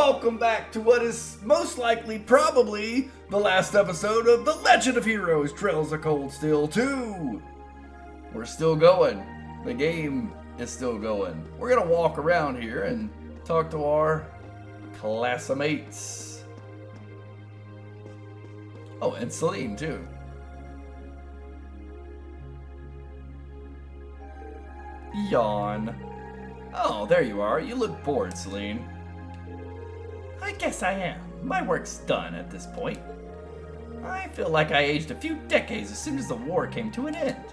welcome back to what is most likely probably the last episode of The Legend of Heroes Trails of Cold Steel 2. We're still going. The game is still going. We're gonna walk around here and talk to our classmates. Oh, and Celine too. Yawn. Oh, there you are. You look bored, Celine. I guess I am. My work's done at this point. I feel like I aged a few decades as soon as the war came to an end.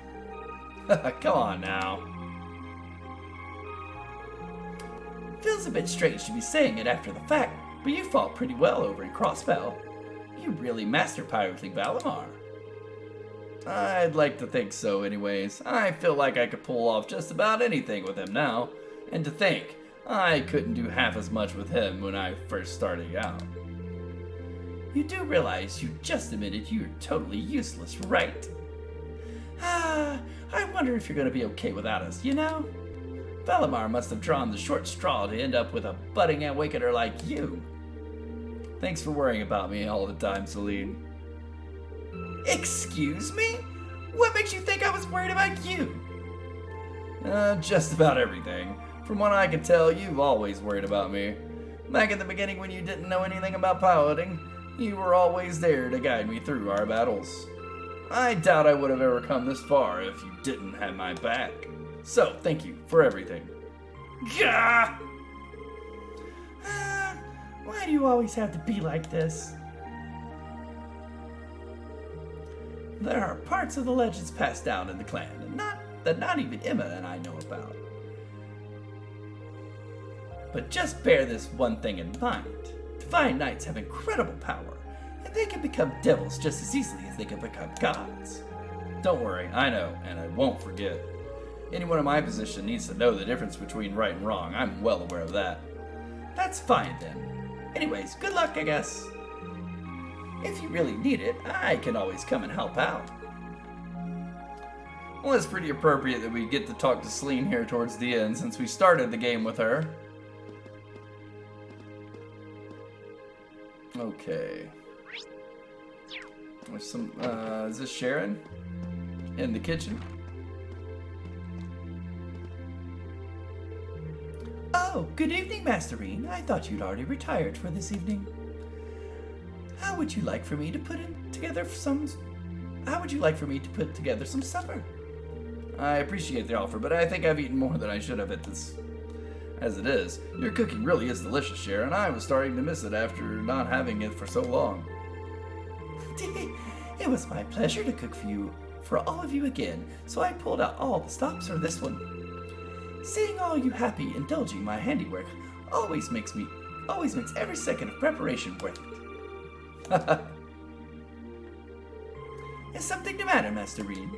Come on now. Feels a bit strange to be saying it after the fact, but you fought pretty well over in Crossbell. You really mastered piloting Valimar. I'd like to think so anyways. I feel like I could pull off just about anything with him now. And to think, I couldn't do half as much with him when I first started out. You do realize you just admitted you're totally useless, right? I wonder if you're going to be okay without us, you know? Valimar must have drawn the short straw to end up with a budding awakener like you. Thanks for worrying about me all the time, Celine. Excuse me? What makes you think I was worried about you? Just about everything. From what I can tell, you've always worried about me. Back in the beginning when you didn't know anything about piloting, you were always there to guide me through our battles. I doubt I would have ever come this far if you didn't have my back. So, thank you for everything. Gah! Why do you always have to be like this? There are parts of the legends passed down in the clan that not even Emma and I know about. But just bear this one thing in mind. Divine Knights have incredible power, and they can become devils just as easily as they can become gods. Don't worry, I know, and I won't forget. Anyone in my position needs to know the difference between right and wrong. I'm well aware of that. That's fine then. Anyways, good luck, I guess. If you really need it, I can always come and help out. Well, it's pretty appropriate that we get to talk to Celine here towards the end, since we started the game with her. Okay. There's some, is this Sharon? In the kitchen? Oh, good evening, Masterine. I thought you'd already retired for this evening. How would you like for me to put together some supper? I appreciate the offer, but I think I've eaten more than I should have at this. As it is, your cooking really is delicious, Sharon. I was starting to miss it after not having it for so long. It was my pleasure to cook for all of you again, so I pulled out all the stops for this one. Seeing all you happy indulging my handiwork always makes every second of preparation worth it. Is something the matter, Master Reed?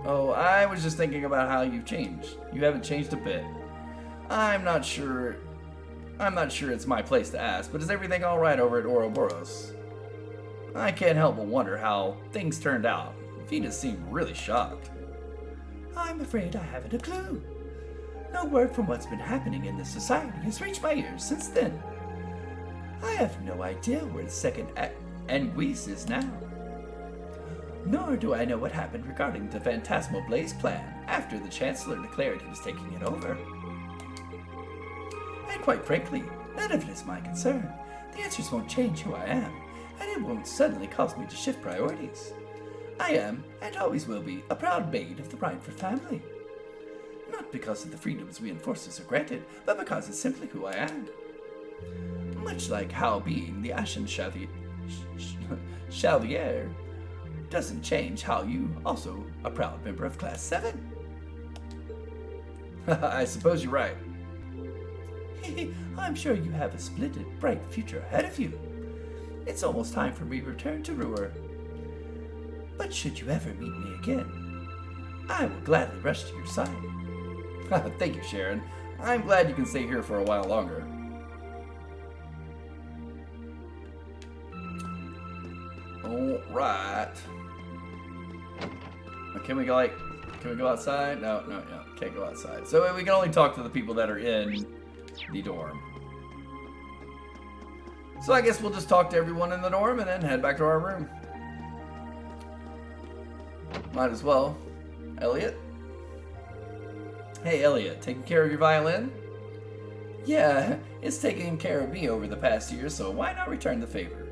Oh, I was just thinking about how you've changed. You haven't changed a bit. I'm not sure it's my place to ask, but is everything all right over at Ouroboros? I can't help but wonder how things turned out. Venus seemed really shocked. I'm afraid I haven't a clue. No word from what's been happening in this society has reached my ears since then. I have no idea where the second Anguisse is now. Nor do I know what happened regarding the Phantasmal Blaze plan after the Chancellor declared he was taking it over. And quite frankly, none of it is my concern. The answers won't change who I am, and it won't suddenly cause me to shift priorities. I am, and always will be, a proud maid of the Rhineford family. Not because of the freedoms we enforcers are granted, but because it's simply who I am. Much like how being the Ashen Chevalier doesn't change how you, also a proud member of Class 7. I suppose you're right. I'm sure you have a splendid, bright future ahead of you. It's almost time for me to return to Ruhr. But should you ever meet me again, I will gladly rush to your side. Thank you, Sharon. I'm glad you can stay here for a while longer. Alright. Can we go outside? No, can't go outside. So we can only talk to the people that are in the dorm. So I guess we'll just talk to everyone in the dorm and then head back to our room. Might as well. Elliot? Hey, Elliot, taking care of your violin? Yeah, it's taking care of me over the past year, so why not return the favor?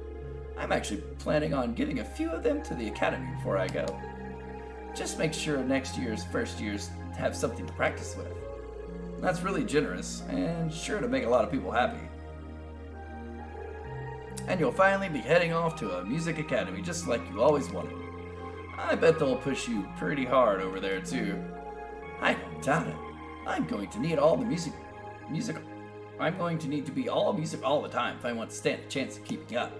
I'm actually planning on giving a few of them to the academy before I go. Just make sure next year's first years have something to practice with. That's really generous, and sure to make a lot of people happy. And you'll finally be heading off to a music academy just like you always wanted. I bet they'll push you pretty hard over there too. I don't doubt it. I'm going to need all the music. I'm going to need to be all music all the time if I want to stand a chance of keeping up.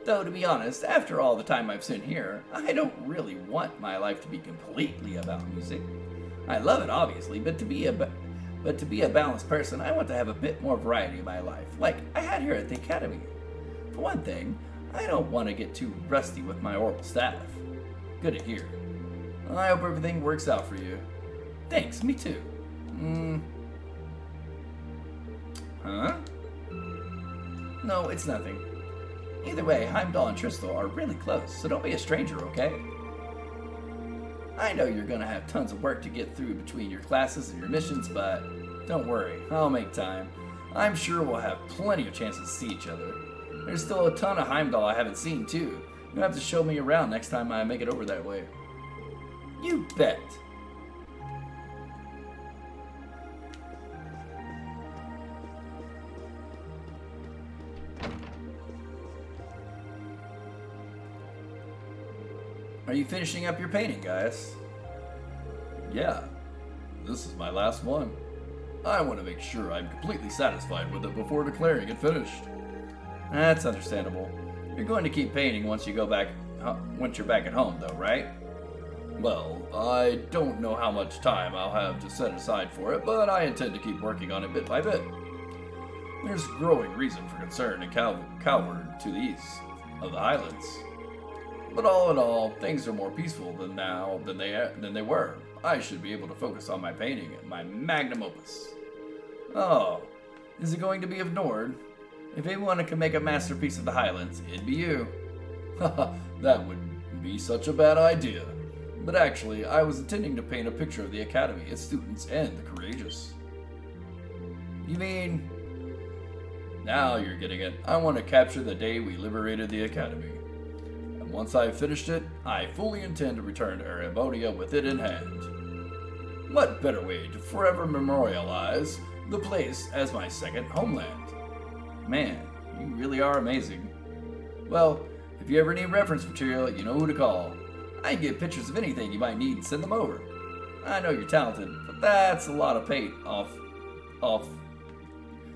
Though, to be honest, after all the time I've spent here, I don't really want my life to be completely about music. I love it, obviously, but to be a balanced person, I want to have a bit more variety in my life, like I had here at the academy. For one thing, I don't want to get too rusty with my oral staff. Good to hear. I hope everything works out for you. Thanks, me too. Huh? No, it's nothing. Either way, Heimdall and Tristal are really close, so don't be a stranger, okay? I know you're gonna have tons of work to get through between your classes and your missions, but don't worry, I'll make time. I'm sure we'll have plenty of chances to see each other. There's still a ton of Heimdall I haven't seen, too. You'll have to show me around next time I make it over that way. You bet. Are you finishing up your painting, guys? Yeah. This is my last one. I want to make sure I'm completely satisfied with it before declaring it finished. That's understandable. You're going to keep painting once you're back at home, though, right? Well, I don't know how much time I'll have to set aside for it, but I intend to keep working on it bit by bit. There's growing reason for concern in Calvard to the east of the Highlands. But all in all, things are more peaceful than they were. I should be able to focus on my painting, my magnum opus. Oh, is it going to be of Nord? If anyone can make a masterpiece of the Highlands, it'd be you. Haha, that would be such a bad idea. But actually, I was intending to paint a picture of the Academy, its students, and the courageous. You mean... Now you're getting it. I want to capture the day we liberated the Academy. And once I've finished it, I fully intend to return to Erebonia with it in hand. What better way to forever memorialize the place as my second homeland? Man, you really are amazing. Well, if you ever need reference material, you know who to call. I can get pictures of anything you might need and send them over. I know you're talented, but that's a lot of paint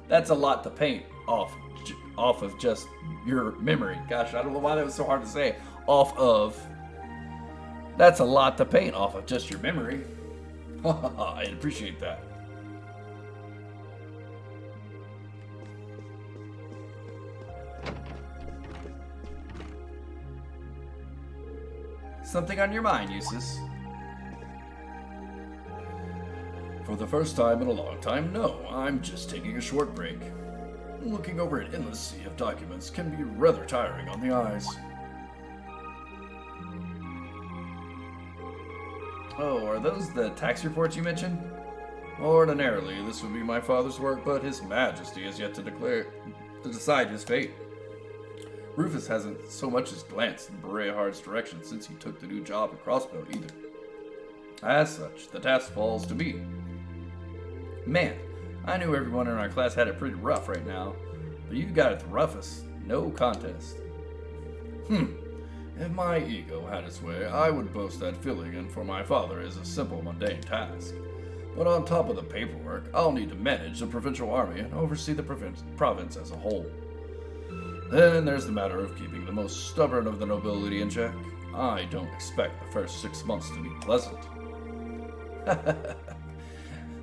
That's a lot to paint off of just your memory. Gosh, I don't know why that was so hard to say. That's a lot to paint off of just your memory. I appreciate that. Something on your mind, Eustace? For the first time in a long time, no. I'm just taking a short break. Looking over an endless sea of documents can be rather tiring on the eyes. Oh, are those the tax reports you mentioned? Ordinarily, this would be my father's work, but His Majesty has yet to decide his fate. Rufus hasn't so much as glanced in Bereahard's direction since he took the new job at Crossbow either. As such, the task falls to me. Man, I knew everyone in our class had it pretty rough right now, but you got it the roughest, no contest. If my ego had its way, I would boast that filling in for my father is a simple, mundane task. But on top of the paperwork, I'll need to manage the provincial army and oversee the province as a whole. Then there's the matter of keeping the most stubborn of the nobility in check. I don't expect the first 6 months to be pleasant.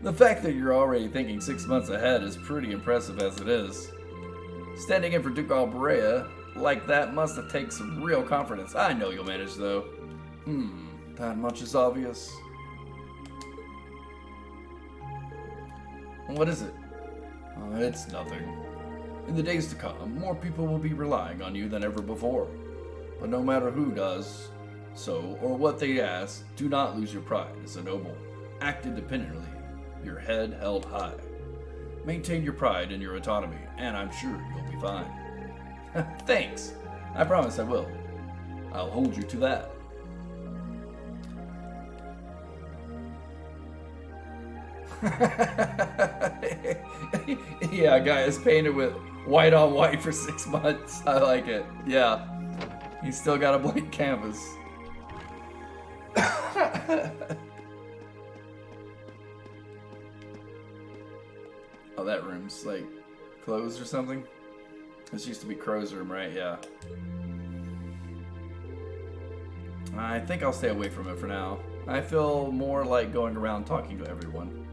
The fact that you're already thinking 6 months ahead is pretty impressive as it is. Standing in for Duke Berea like that must have taken some real confidence. I know you'll manage, though. That much is obvious. What is it? It's nothing. In the days to come, more people will be relying on you than ever before. But no matter who does so or what they ask, do not lose your pride as a noble. Act independently, your head held high. Maintain your pride and your autonomy, and I'm sure you'll be fine. Thanks. I promise I will. I'll hold you to that. Yeah, guy is painted with white on white for 6 months. I like it. Yeah. He's still got a blank canvas. Oh, that room's like closed or something? This used to be Crow's room, right? Yeah. I think I'll stay away from it for now. I feel more like going around talking to everyone.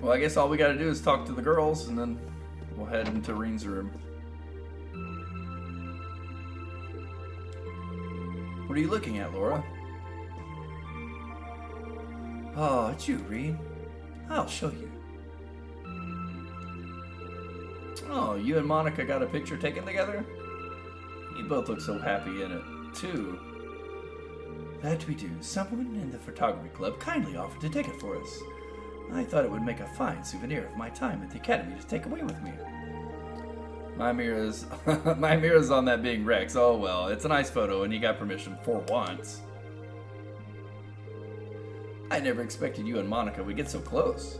Well, I guess all we gotta do is talk to the girls, and then we'll head into Reen's room. What are you looking at, Laura? Oh, it's you, Reen. I'll show you. Oh, you and Monica got a picture taken together? You both look so happy in it, too. That we do. Someone in the photography club kindly offered to take it for us. I thought it would make a fine souvenir of my time at the academy to take away with me. My mirror's on that being Rex. Oh well, it's a nice photo and he got permission for once. I never expected you and Monica would get so close.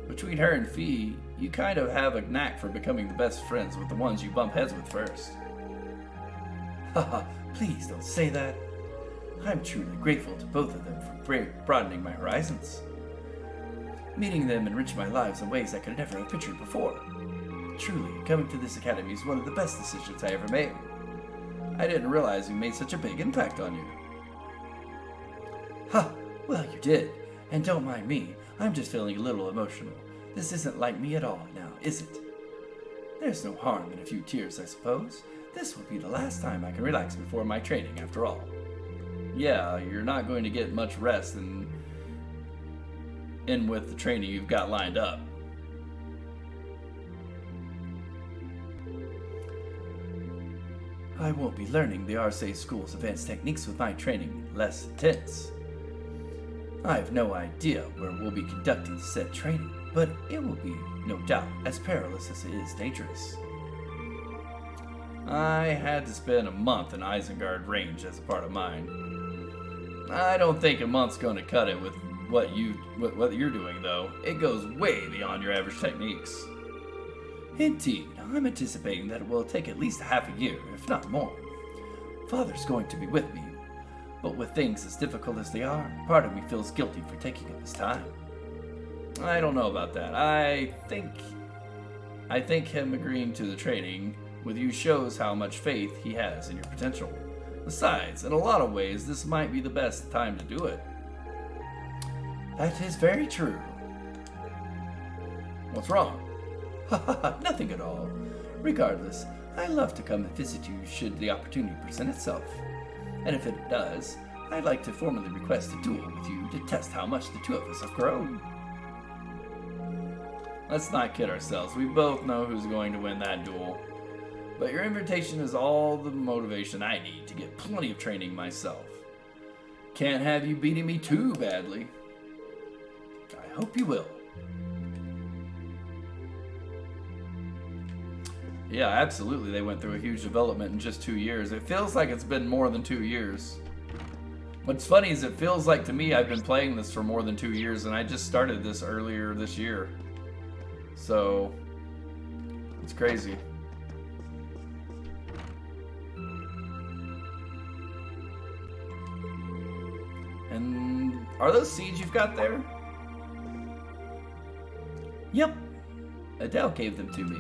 Between her and Fee, you kind of have a knack for becoming the best friends with the ones you bump heads with first. Haha, please don't say that. I'm truly grateful to both of them for broadening my horizons. Meeting them enriched my lives in ways I could never have pictured before. Truly, coming to this academy is one of the best decisions I ever made. I didn't realize we made such a big impact on you. Ha! Well, you did. And don't mind me, I'm just feeling a little emotional. This isn't like me at all now, is it? There's no harm in a few tears, I suppose. This will be the last time I can relax before my training, after all. Yeah, you're not going to get much rest in with the training you've got lined up. I won't be learning the Arcee School's advanced techniques with my training less intense. I have no idea where we'll be conducting said training, but it will be, no doubt, as perilous as it is dangerous. I had to spend a month in Isengard Range as a part of mine. I don't think a month's going to cut it with what you're doing, though. It goes way beyond your average techniques. Indeed, I'm anticipating that it will take at least half a year, if not more. Father's going to be with me, but with things as difficult as they are, part of me feels guilty for taking up his time. I don't know about that. I think him agreeing to the training with you shows how much faith he has in your potential. Besides, in a lot of ways, this might be the best time to do it. That is very true. What's wrong? Nothing at all. Regardless, I love to come and visit you should the opportunity present itself. And if it does, I'd like to formally request a duel with you to test how much the two of us have grown. Let's not kid ourselves. We both know who's going to win that duel. But your invitation is all the motivation I need to get plenty of training myself. Can't have you beating me too badly. I hope you will. Yeah, absolutely. They went through a huge development in just 2 years. It feels like it's been more than 2 years. What's funny is it feels like to me I've been playing this for more than 2 years, and I just started this earlier this year. So, it's crazy. And are those seeds you've got there? Yep. Adele gave them to me.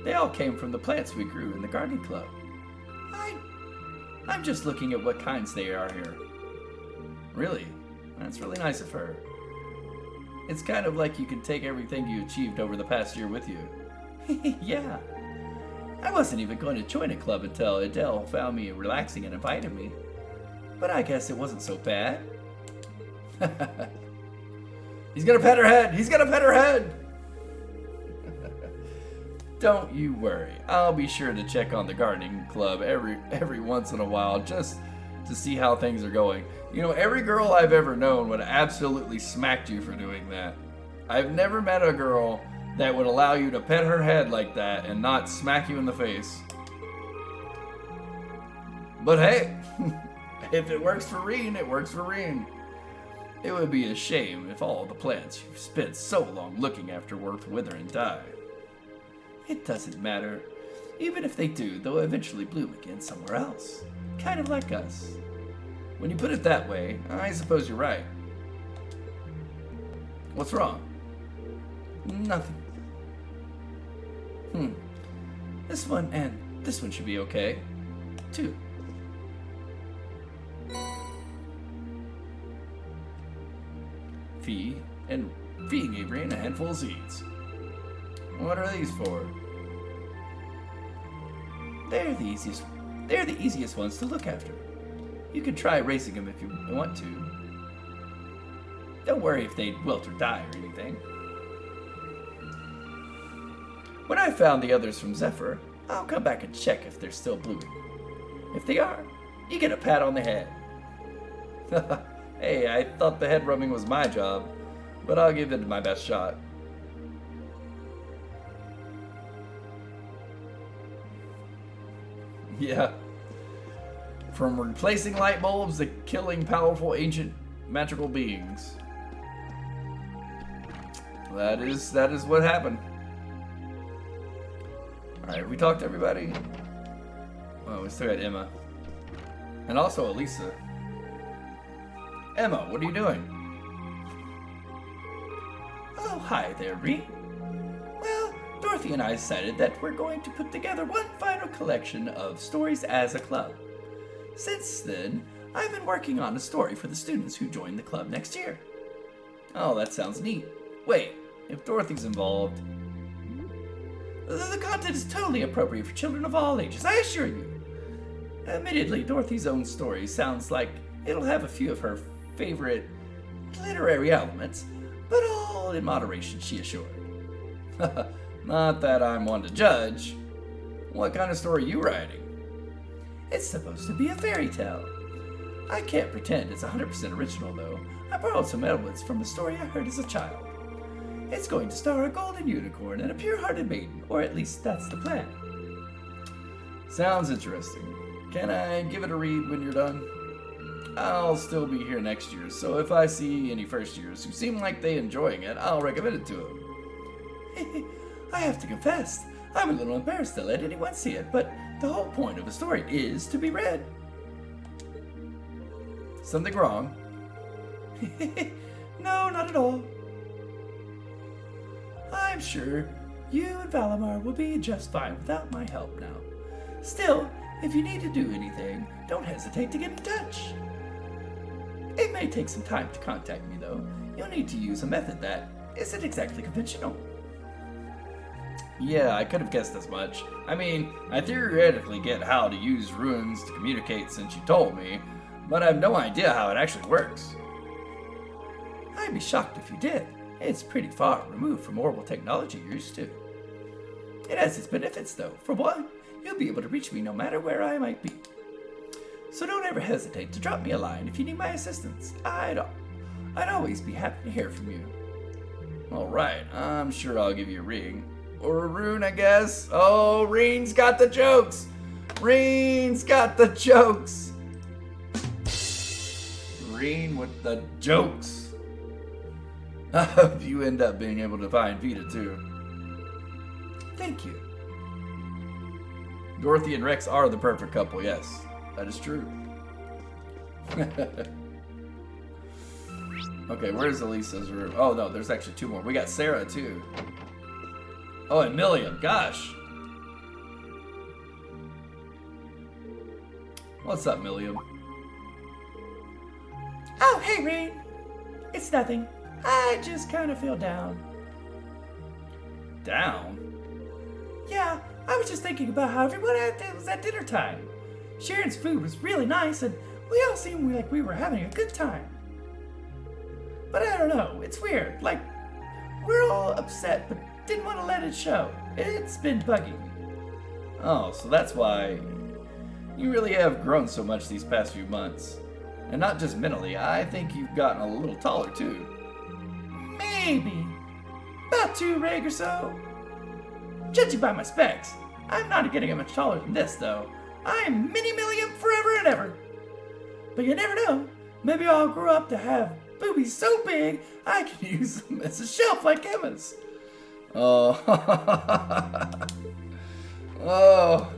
They all came from the plants we grew in the gardening club. I'm just looking at what kinds they are here. Really? That's really nice of her. It's kind of like you can take everything you achieved over the past year with you. Yeah. I wasn't even going to join a club until Adele found me relaxing and invited me. but I guess it wasn't so bad. He's gonna pet her head! He's gonna pet her head! Don't you worry. I'll be sure to check on the gardening club every once in a while just to see how things are going. You know, every girl I've ever known would absolutely smack you for doing that. I've never met a girl that would allow you to pet her head like that and not smack you in the face. But hey, if it works for Reen, it works for Reen. It would be a shame if all the plants you've spent so long looking after were to wither and die. It doesn't matter. Even if they do, they'll eventually bloom again somewhere else. Kind of like us. When you put it that way, I suppose you're right. What's wrong? Nothing. This one and this one should be okay, too. Feeding Avery and a handful of seeds. What are these for? They're the easiest ones to look after. You can try raising them if you want to. Don't worry if they wilt or die or anything. When I found the others from Zephyr, I'll come back and check if they're still blooming. If they are, you get a pat on the head. Hey, I thought the head rubbing was my job, but I'll give it my best shot. Yeah. From replacing light bulbs to killing powerful ancient magical beings. That is what happened. Alright, we talked to everybody. Oh, we still got Emma. And also Elisa. Emma, what are you doing? Oh, hi there, Reen. Well, Dorothy and I decided that we're going to put together one final collection of stories as a club. Since then, I've been working on a story for the students who join the club next year. Oh, that sounds neat. Wait, if Dorothy's involved... The content is totally appropriate for children of all ages, I assure you. Admittedly, Dorothy's own story sounds like it'll have a few of her favorite literary elements, but all in moderation, she assured. Not that I'm one to judge. What kind of story are you writing? It's supposed to be a fairy tale. I can't pretend it's 100% original, though. I borrowed some elements from a story I heard as a child. It's going to star a golden unicorn and a pure-hearted maiden, or at least that's the plan. Sounds interesting. Can I give it a read when you're done? I'll still be here next year, so if I see any first years who seem like they're enjoying it, I'll recommend it to them. I have to confess, I'm a little embarrassed to let anyone see it, but the whole point of a story is to be read. Something wrong? No, not at all. I'm sure you and Valimar will be just fine without my help now. Still, if you need to do anything, don't hesitate to get in touch. It may take some time to contact me, though. You'll need to use a method that isn't exactly conventional. Yeah, I could have guessed as much. I mean, I theoretically get how to use runes to communicate since you told me, but I have no idea how it actually works. I'd be shocked if you did. It's pretty far removed from horrible technology you're used to. It has its benefits, though. For one, you'll be able to reach me no matter where I might be. So don't ever hesitate to drop me a line if you need my assistance. I'd always be happy to hear from you. Alright, I'm sure I'll give you a ring. Or a rune, I guess. Oh, Reen's got the jokes! Reen's got the jokes! Reen with the jokes. I hope you end up being able to find Vita, too. Thank you. Dorothy and Rex are the perfect couple, yes. That is true. Okay, where's Elisa's room? Oh, no, there's actually two more. We got Sarah, too. Oh, and Milliam. Gosh. What's up, Milliam? Oh, hey, Reen. It's nothing. I just kind of feel down. Down? Yeah, I was just thinking about how everyone was at dinner time. Sharon's food was really nice, and We all seemed like we were having a good time. But I don't know, it's weird. Like, we're all upset, but didn't want to let it show. It's been bugging me. Oh, so that's why you really have grown so much these past few months. And not just mentally, I think you've gotten a little taller too. Maybe. About 2 reg or so. Judging by my specs, I'm not getting much taller than this though. I'm mini-millium forever and ever. But you never know. Maybe I'll grow up to have boobies so big I can use them as a shelf like Emma's. Oh. Oh.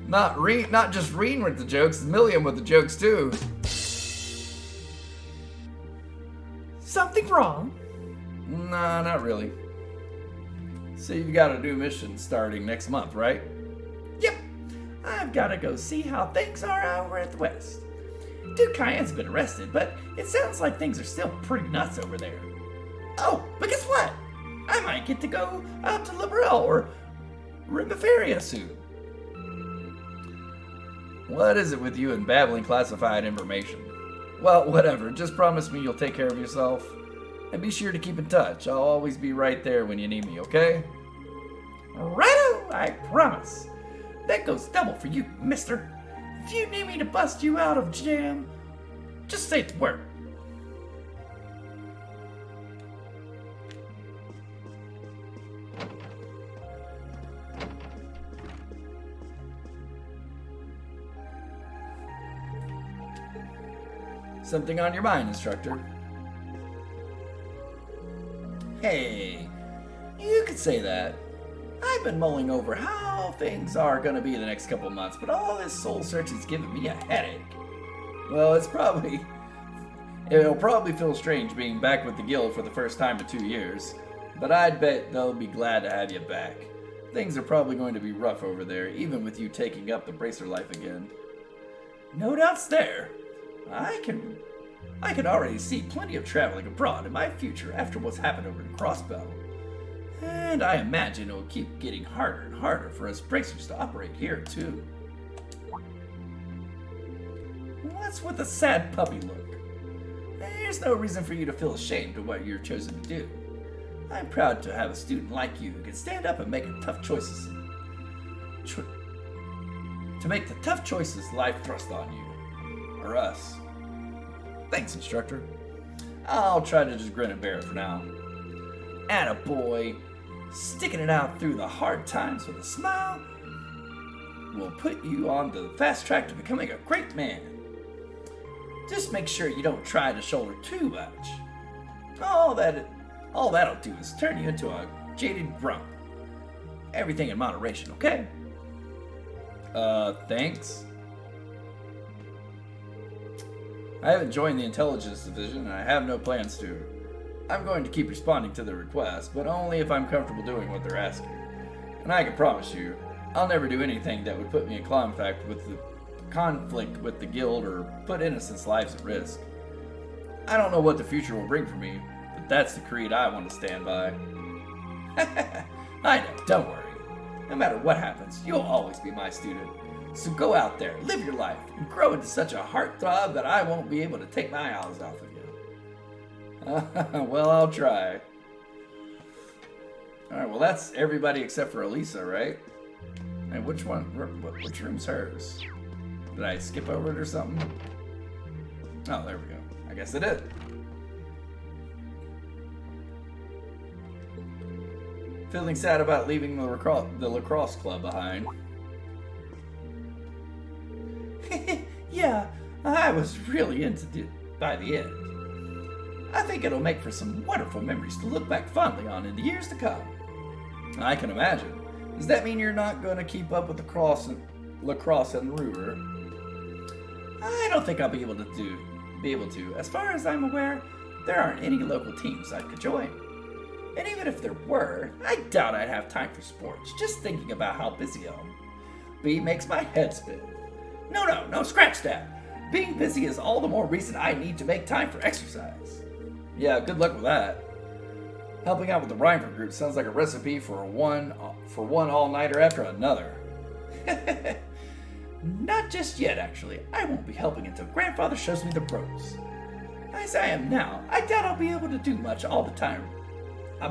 Not just Reen with the jokes, Milliam with the jokes too. Something wrong? Nah, not really. So you've got a new mission starting next month, right? Yep. I've got to go see how things are over at the West. Duke Cayenne's been arrested, but it sounds like things are still pretty nuts over there. Oh, but guess what? I might get to go out to Liberel or Rimaferia soon. What is it with you and babbling classified information? Well, whatever. Just promise me you'll take care of yourself. And be sure to keep in touch. I'll always be right there when you need me, okay? Righto, I promise. That goes double for you, mister. If you need me to bust you out of jam, just say the word. Something on your mind, instructor? Hey, you could say that. I've been mulling over how things are going to be the next couple months, but all this soul search is giving me a headache. Well, it'll probably feel strange being back with the guild for the first time in 2 years, but I'd bet they'll be glad to have you back. Things are probably going to be rough over there, even with you taking up the bracer life again. No doubts there. I can already see plenty of traveling abroad in my future after what's happened over in Crossbell. And I imagine it will keep getting harder and harder for us bracers to operate here, too. What's with the sad puppy look? There's no reason for you to feel ashamed of what you've chosen to do. I'm proud to have a student like you who can stand up and make tough choices. To make the tough choices life thrust on you. Or us. Thanks, instructor. I'll try to just grin and bear it for now. Attaboy. Sticking it out through the hard times with a smile will put you on the fast track to becoming a great man. Just make sure you don't try to shoulder too much. All that'll do is turn you into a jaded grump. Everything in moderation, okay? Thanks. I haven't joined the intelligence division, and I have no plans to. I'm going to keep responding to their requests, but only if I'm comfortable doing what they're asking. And I can promise you, I'll never do anything that would put me in conflict with the guild or put innocents' lives at risk. I don't know what the future will bring for me, but that's the creed I want to stand by. I know, don't worry. No matter what happens, you'll always be my student. So go out there, live your life, and grow into such a heartthrob that I won't be able to take my eyes off of you. Well, I'll try. Alright, well that's everybody except for Elisa, right? And which room's hers? Did I skip over it or something? Oh, there we go. I guess it is. Feeling sad about leaving the lacrosse club behind. Yeah, I was really into it by the end. I think it'll make for some wonderful memories to look back fondly on in the years to come. I can imagine. Does that mean you're not going to keep up with the lacrosse and Ruhr? I don't think I'll be able to. As far as I'm aware, there aren't any local teams I could join. And even if there were, I doubt I'd have time for sports, just thinking about how busy I am. B makes my head spin. No, scratch that. Being busy is all the more reason I need to make time for exercise. Yeah, good luck with that. Helping out with the Reinford group sounds like a recipe for one all-nighter after another. Not just yet, actually. I won't be helping until Grandfather shows me the ropes. As I am now, I doubt I'll be able to do much all the time. I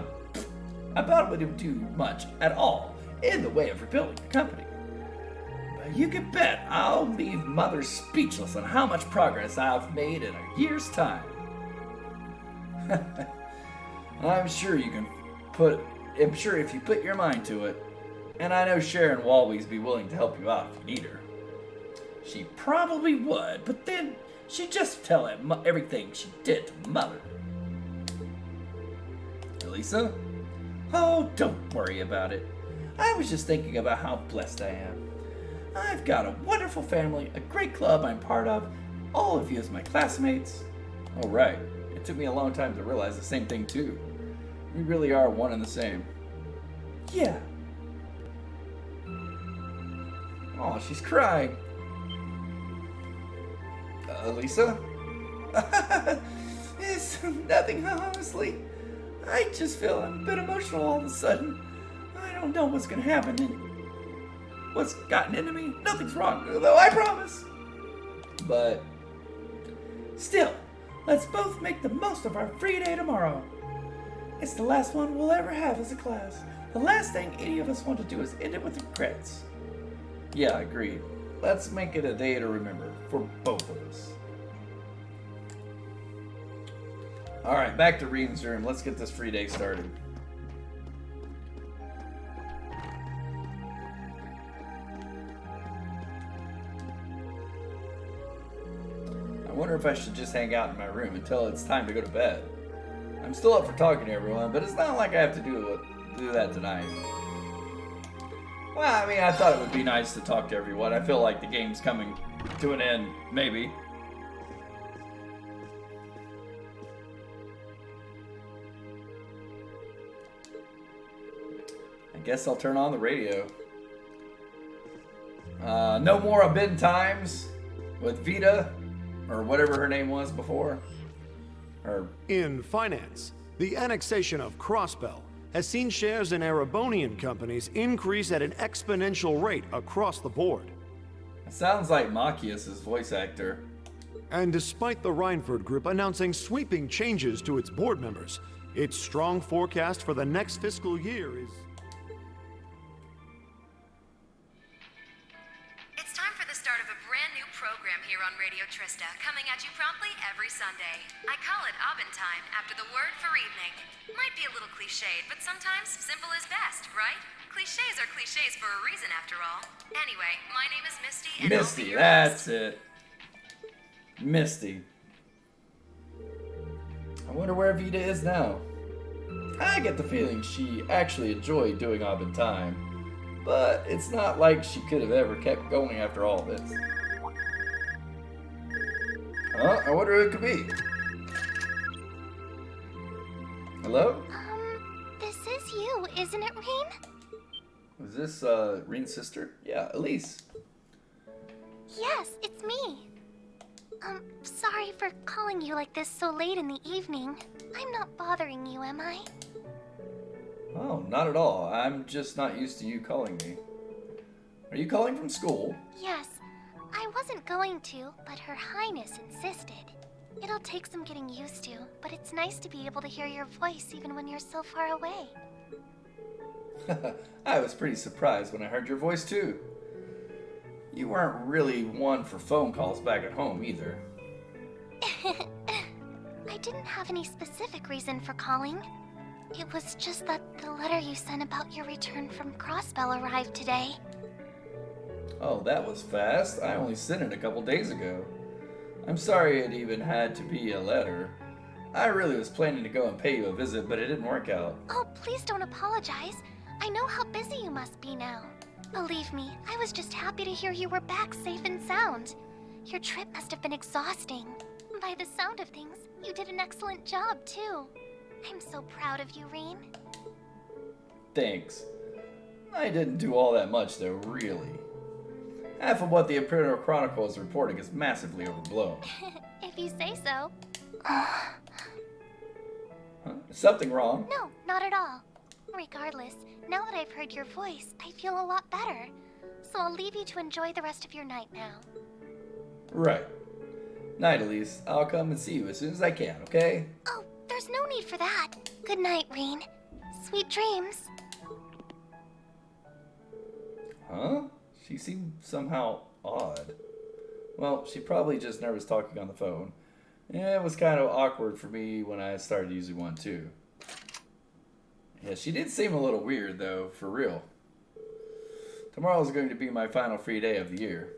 doubt I'll do much at all in the way of rebuilding the company. But you can bet I'll leave Mother speechless on how much progress I've made in a year's time. I'm sure if you put your mind to it, and I know Sharon will always be willing to help you out if you need her. She probably would, but then she'd just tell him everything she did to Mother. Elisa? Oh, don't worry about it. I was just thinking about how blessed I am. I've got a wonderful family, a great club I'm part of, all of you as my classmates. Oh, right. It took me a long time to realize the same thing, too. We really are one and the same. Yeah. Oh, she's crying. Lisa? It's nothing, honestly. I just feel a bit emotional all of a sudden. I don't know what's gonna happen and what's gotten into me. Nothing's wrong, though, I promise. But still, let's both make the most of our free day tomorrow. It's the last one we'll ever have as a class. The last thing any of us want to do is end it with regrets. Yeah, agreed. Let's make it a day to remember for both of us. Alright, back to Rean's room. Let's get this free day started. I wonder if I should just hang out in my room until it's time to go to bed. I'm still up for talking to everyone, but it's not like I have to do that tonight. Well, I mean, I thought it would be nice to talk to everyone. I feel like the game's coming to an end, maybe. I guess I'll turn on the radio. No more Abin Times with Vita, or whatever her name was before. In finance, the annexation of Crossbell has seen shares in Erebonian companies increase at an exponential rate across the board. It sounds like Machias' voice actor. And despite the Reinford Group announcing sweeping changes to its board members, its strong forecast for the next fiscal year is... It's time for the start of a brand new program here on Radio Trista, coming at you promptly every Sunday. I call it Abin Time, after the word for evening. Might be a little cliched, but sometimes simple is best, right? Cliches are cliches for a reason, after all. Anyway, my name is Misty, and Misty, that's it. Misty. I wonder where Vita is now. I get the feeling she actually enjoyed doing Abin Time, but it's not like she could have ever kept going after all this. Huh? I wonder who it could be. Hello? This is you, isn't it, Rean? Is this, Reen's sister? Yeah, Elise. Yes, it's me. Sorry for calling you like this so late in the evening. I'm not bothering you, am I? Oh, not at all. I'm just not used to you calling me. Are you calling from school? Yes. I wasn't going to, but Her Highness insisted. It'll take some getting used to, but it's nice to be able to hear your voice even when you're so far away. I was pretty surprised when I heard your voice too. You weren't really one for phone calls back at home either. I didn't have any specific reason for calling. It was just that the letter you sent about your return from Crossbell arrived today. Oh, that was fast. I only sent it a couple days ago. I'm sorry it even had to be a letter. I really was planning to go and pay you a visit, but it didn't work out. Oh, please don't apologize. I know how busy you must be now. Believe me, I was just happy to hear you were back safe and sound. Your trip must have been exhausting. By the sound of things, you did an excellent job, too. I'm so proud of you, Rean. Thanks. I didn't do all that much, though, really. Half of what the Imperial Chronicle is reporting is massively overblown. If you say so. Huh? Is something wrong? No, not at all. Regardless, now that I've heard your voice, I feel a lot better. so I'll leave you to enjoy the rest of your night now. Right. Night, Elise. I'll come and see you as soon as I can, okay? Oh, there's no need for that. Good night, Reen. Sweet dreams. Huh? She seemed somehow odd. Well, she probably just nervous talking on the phone. Yeah, it was kind of awkward for me when I started using one too. Yeah, she did seem a little weird though, for real. Tomorrow is going to be my final free day of the year.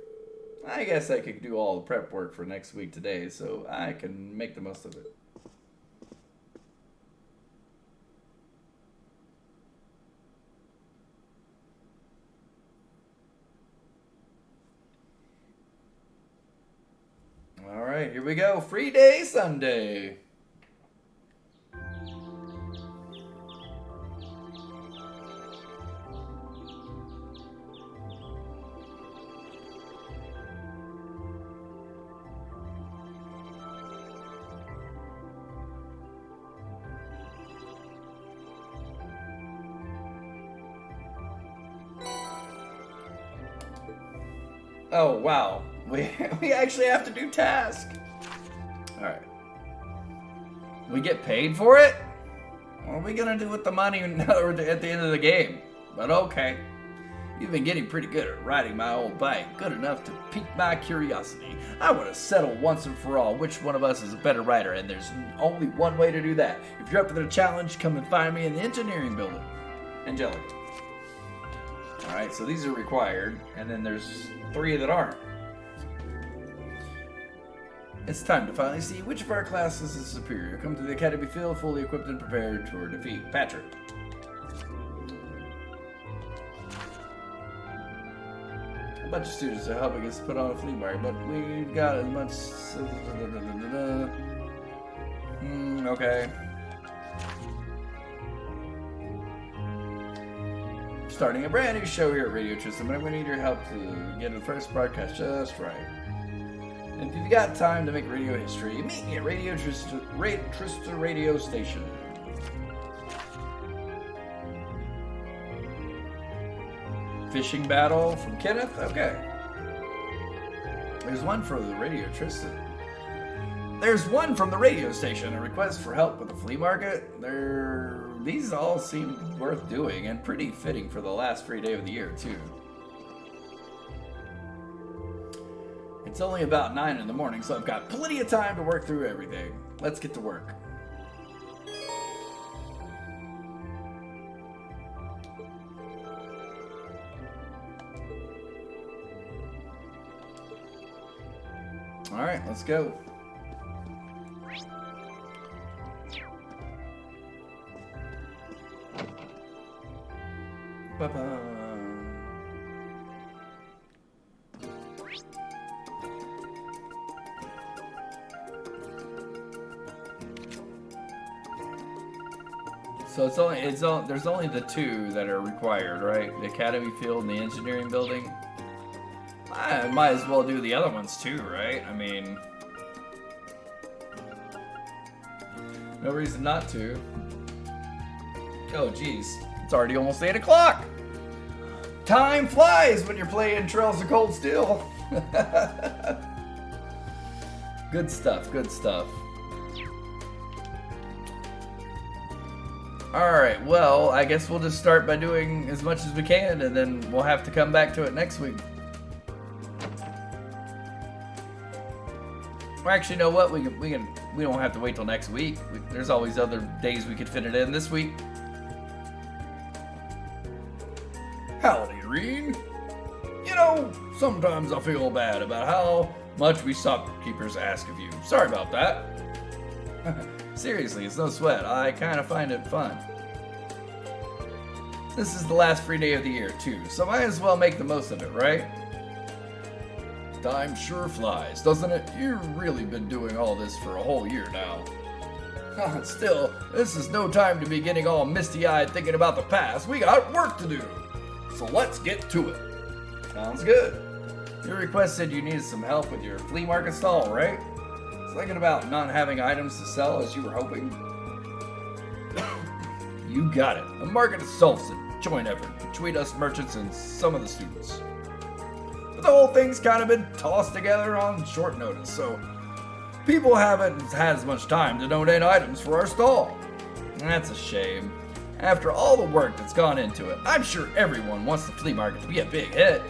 I guess I could do all the prep work for next week today, so I can make the most of it. Alright, here we go. Free day Sunday. Oh, wow. We actually have to do task. Alright. We get paid for it? What are we gonna do with the money at the end of the game? But okay. You've been getting pretty good at riding my old bike, good enough to pique my curiosity. I want to settle once and for all which one of us is a better rider, and there's only one way to do that. If you're up for the challenge, come and find me in the engineering building. Angelica. Alright, so these are required, and then there's 3 that aren't. It's time to finally see which of our classes is superior. Come to the Academy Field fully equipped and prepared to defeat Patrick. A bunch of students are helping us put on a flea market, but we've got as much... okay. Starting a brand new show here at Radio Tristan, but I'm going to need your help to get the first broadcast just right. And if you've got time to make radio history, meet me at Radio Trista Radio Station. Fishing battle from Kenneth? Okay. There's one for the Radio Tristan. There's one from the radio station, a request for help with the flea market. These all seem worth doing and pretty fitting for the last free day of the year, too. It's only about 9 in the morning, so I've got plenty of time to work through everything. Let's get to work. Alright, let's go. Ba-ba. So there's only the 2 that are required, right? The Academy Field and the Engineering Building. I might as well do the other ones too, right? I mean, no reason not to. Oh, geez. It's already almost 8 o'clock. Time flies when you're playing Trails of Cold Steel. Good stuff, good stuff. Alright, well, I guess we'll just start by doing as much as we can, and then we'll have to come back to it next week. Well, actually, you know what? We don't have to wait till next week. There's always other days we could fit it in this week. Howdy, Reen. You know, sometimes I feel bad about how much we shopkeepers ask of you. Sorry about that. Seriously, it's no sweat. I kind of find it fun. This is the last free day of the year, too, so might as well make the most of it, right? Time sure flies, doesn't it? You've really been doing all this for a whole year now. Still, this is no time to be getting all misty-eyed thinking about the past. We got work to do. So let's get to it. Sounds good. Your request said you needed some help with your flea market stall, right? Thinking about not having items to sell as you were hoping? You got it. The market itself's a joint effort between us merchants and some of the students. The whole thing's kind of been tossed together on short notice, so people haven't had as much time to donate items for our stall. That's a shame. After all the work that's gone into it, I'm sure everyone wants the flea market to be a big hit.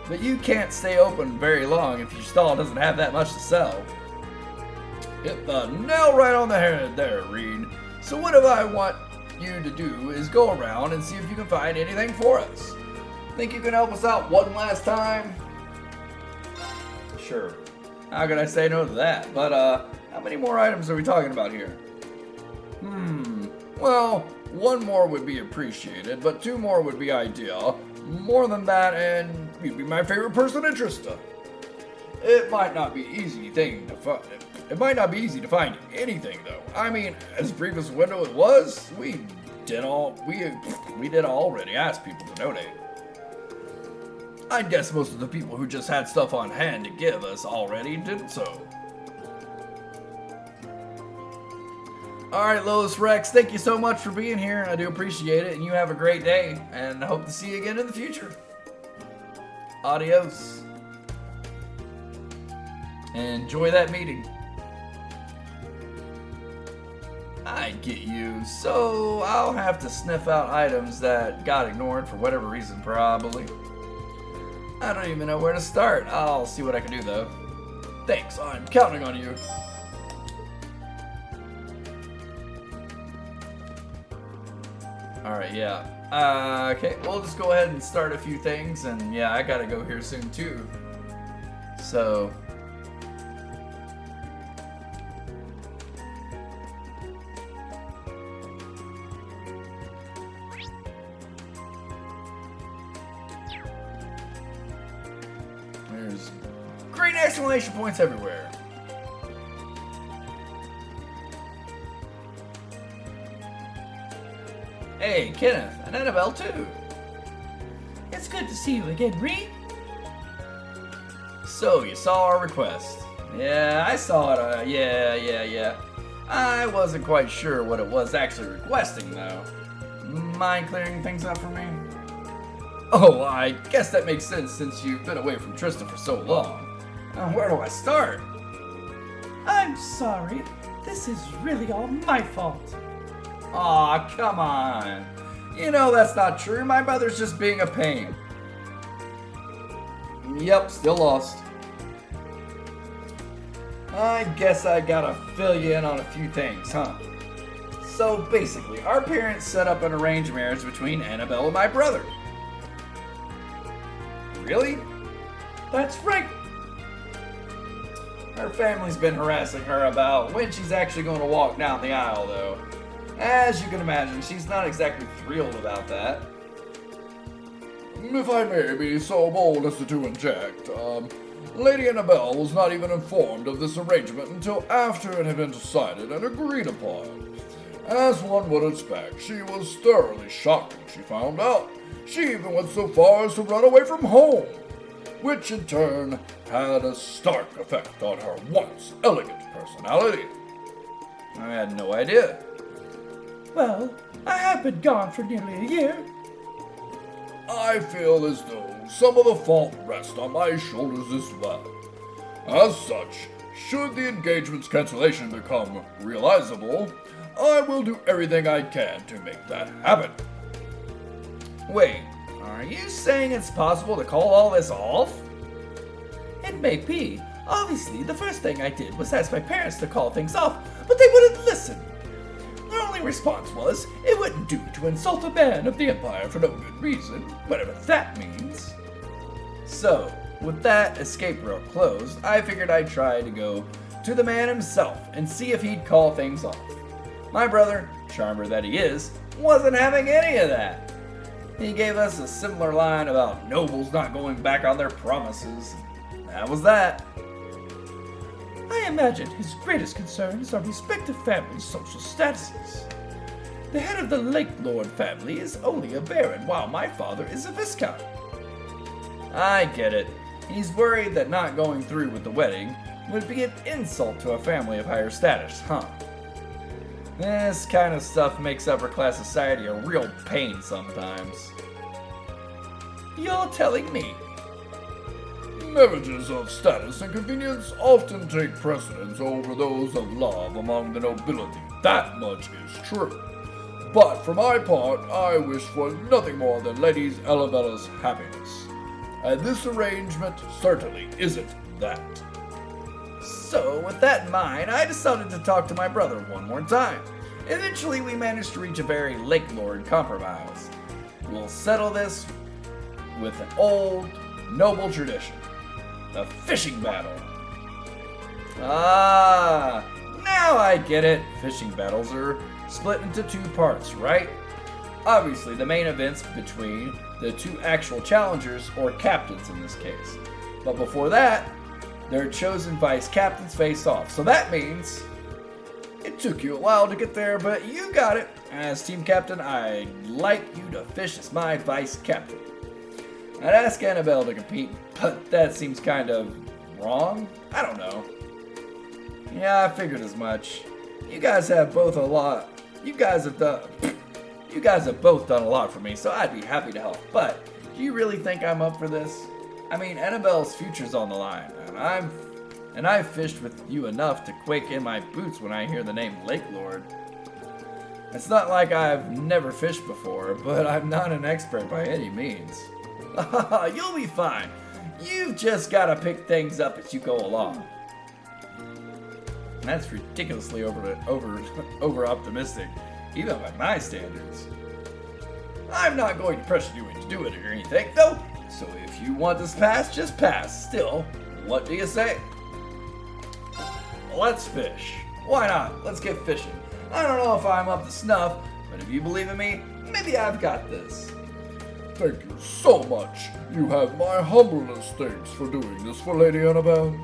But you can't stay open very long if your stall doesn't have that much to sell. Hit the nail right on the head there, Reed. So what I want you to do is go around and see if you can find anything for us. Think you can help us out one last time? Sure. How could I say no to that? But, how many more items are we talking about here? Well, one more would be appreciated, but 2 more would be ideal. More than that, and you'd be my favorite person in Trista. It might not be easy to find anything, though. I mean, as brief as window it was, we did already ask people to donate. I guess most of the people who just had stuff on hand to give us already did so. Alright, Lois Rex, thank you so much for being here. I do appreciate it, and you have a great day, and I hope to see you again in the future. Adios. Enjoy that meeting. I get you. So, I'll have to sniff out items that got ignored for whatever reason, probably. I don't even know where to start. I'll see what I can do, though. Thanks, I'm counting on you. Alright, yeah. Okay, we'll just go ahead and start a few things, and yeah, I gotta go here soon, too. So... there's great exclamation points everywhere. Hey, Kenneth, and Annabelle too. It's good to see you again, Reed. So, you saw our request. Yeah, I saw it. Yeah. I wasn't quite sure what it was actually requesting, though. Mind clearing things up for me? Oh, I guess that makes sense since you've been away from Trista for so long. Where do I start? I'm sorry. This is really all my fault. Aw, come on. You know that's not true. My brother's just being a pain. Yep, still lost. I guess I gotta fill you in on a few things, huh? So basically, our parents set up an arranged marriage between Annabelle and my brother. Really? That's right. Her family's been harassing her about when she's actually going to walk down the aisle, though. As you can imagine, she's not exactly thrilled about that. If I may be so bold as to interject, Lady Annabelle was not even informed of this arrangement until after it had been decided and agreed upon. As one would expect, she was thoroughly shocked when she found out. She even went so far as to run away from home, which in turn had a stark effect on her once elegant personality. I had no idea. Well, I have been gone for nearly a year. I feel as though some of the fault rests on my shoulders as well. As such, should the engagement's cancellation become realizable, I will do everything I can to make that happen. Wait, are you saying it's possible to call all this off? It may be. Obviously, the first thing I did was ask my parents to call things off, but they wouldn't listen. Their only response was, it wouldn't do to insult a man of the Empire for no good reason, whatever that means. So, with that escape route closed, I figured I'd try to go to the man himself and see if he'd call things off. My brother, charmer that he is, wasn't having any of that. He gave us a similar line about nobles not going back on their promises. That was that. I imagine his greatest concerns are respective families' social statuses. The head of the Lake Lord family is only a baron, while my father is a viscount. I get it. He's worried that not going through with the wedding would be an insult to a family of higher status, huh? This kind of stuff makes upper class society a real pain sometimes. You're telling me? Marriages of status and convenience often take precedence over those of love among the nobility. That much is true. But for my part, I wish for nothing more than Lady Arabella's happiness. And this arrangement certainly isn't that. So, with that in mind, I decided to talk to my brother one more time. Eventually, we managed to reach a very Lake Lord compromise. We'll settle this with an old, noble tradition. The fishing battle. Ah, now I get it. Fishing battles are split into two parts, right? Obviously, the main events between the two actual challengers, or captains in this case. But before that, their chosen vice captains face off. So that means it took you a while to get there, but you got it. As team captain, I'd like you to fish as my vice captain. I'd ask Annabelle to compete, but that seems kind of wrong. I don't know. Yeah, I figured as much. You guys have both done a lot for me, so I'd be happy to help. But do you really think I'm up for this? I mean, Annabelle's future's on the line, and I've fished with you enough to quake in my boots when I hear the name Lake Lord. It's not like I've never fished before, but I'm not an expert by any means. You'll be fine. You've just gotta pick things up as you go along. That's ridiculously over optimistic, even by my standards. I'm not going to pressure you into doing it or anything, though. So if you want this pass, just pass. Still, what do you say? Let's fish. Why not? Let's get fishing. I don't know if I'm up to snuff, but if you believe in me, maybe I've got this. Thank you so much. You have my humblest thanks for doing this for Lady Annabelle.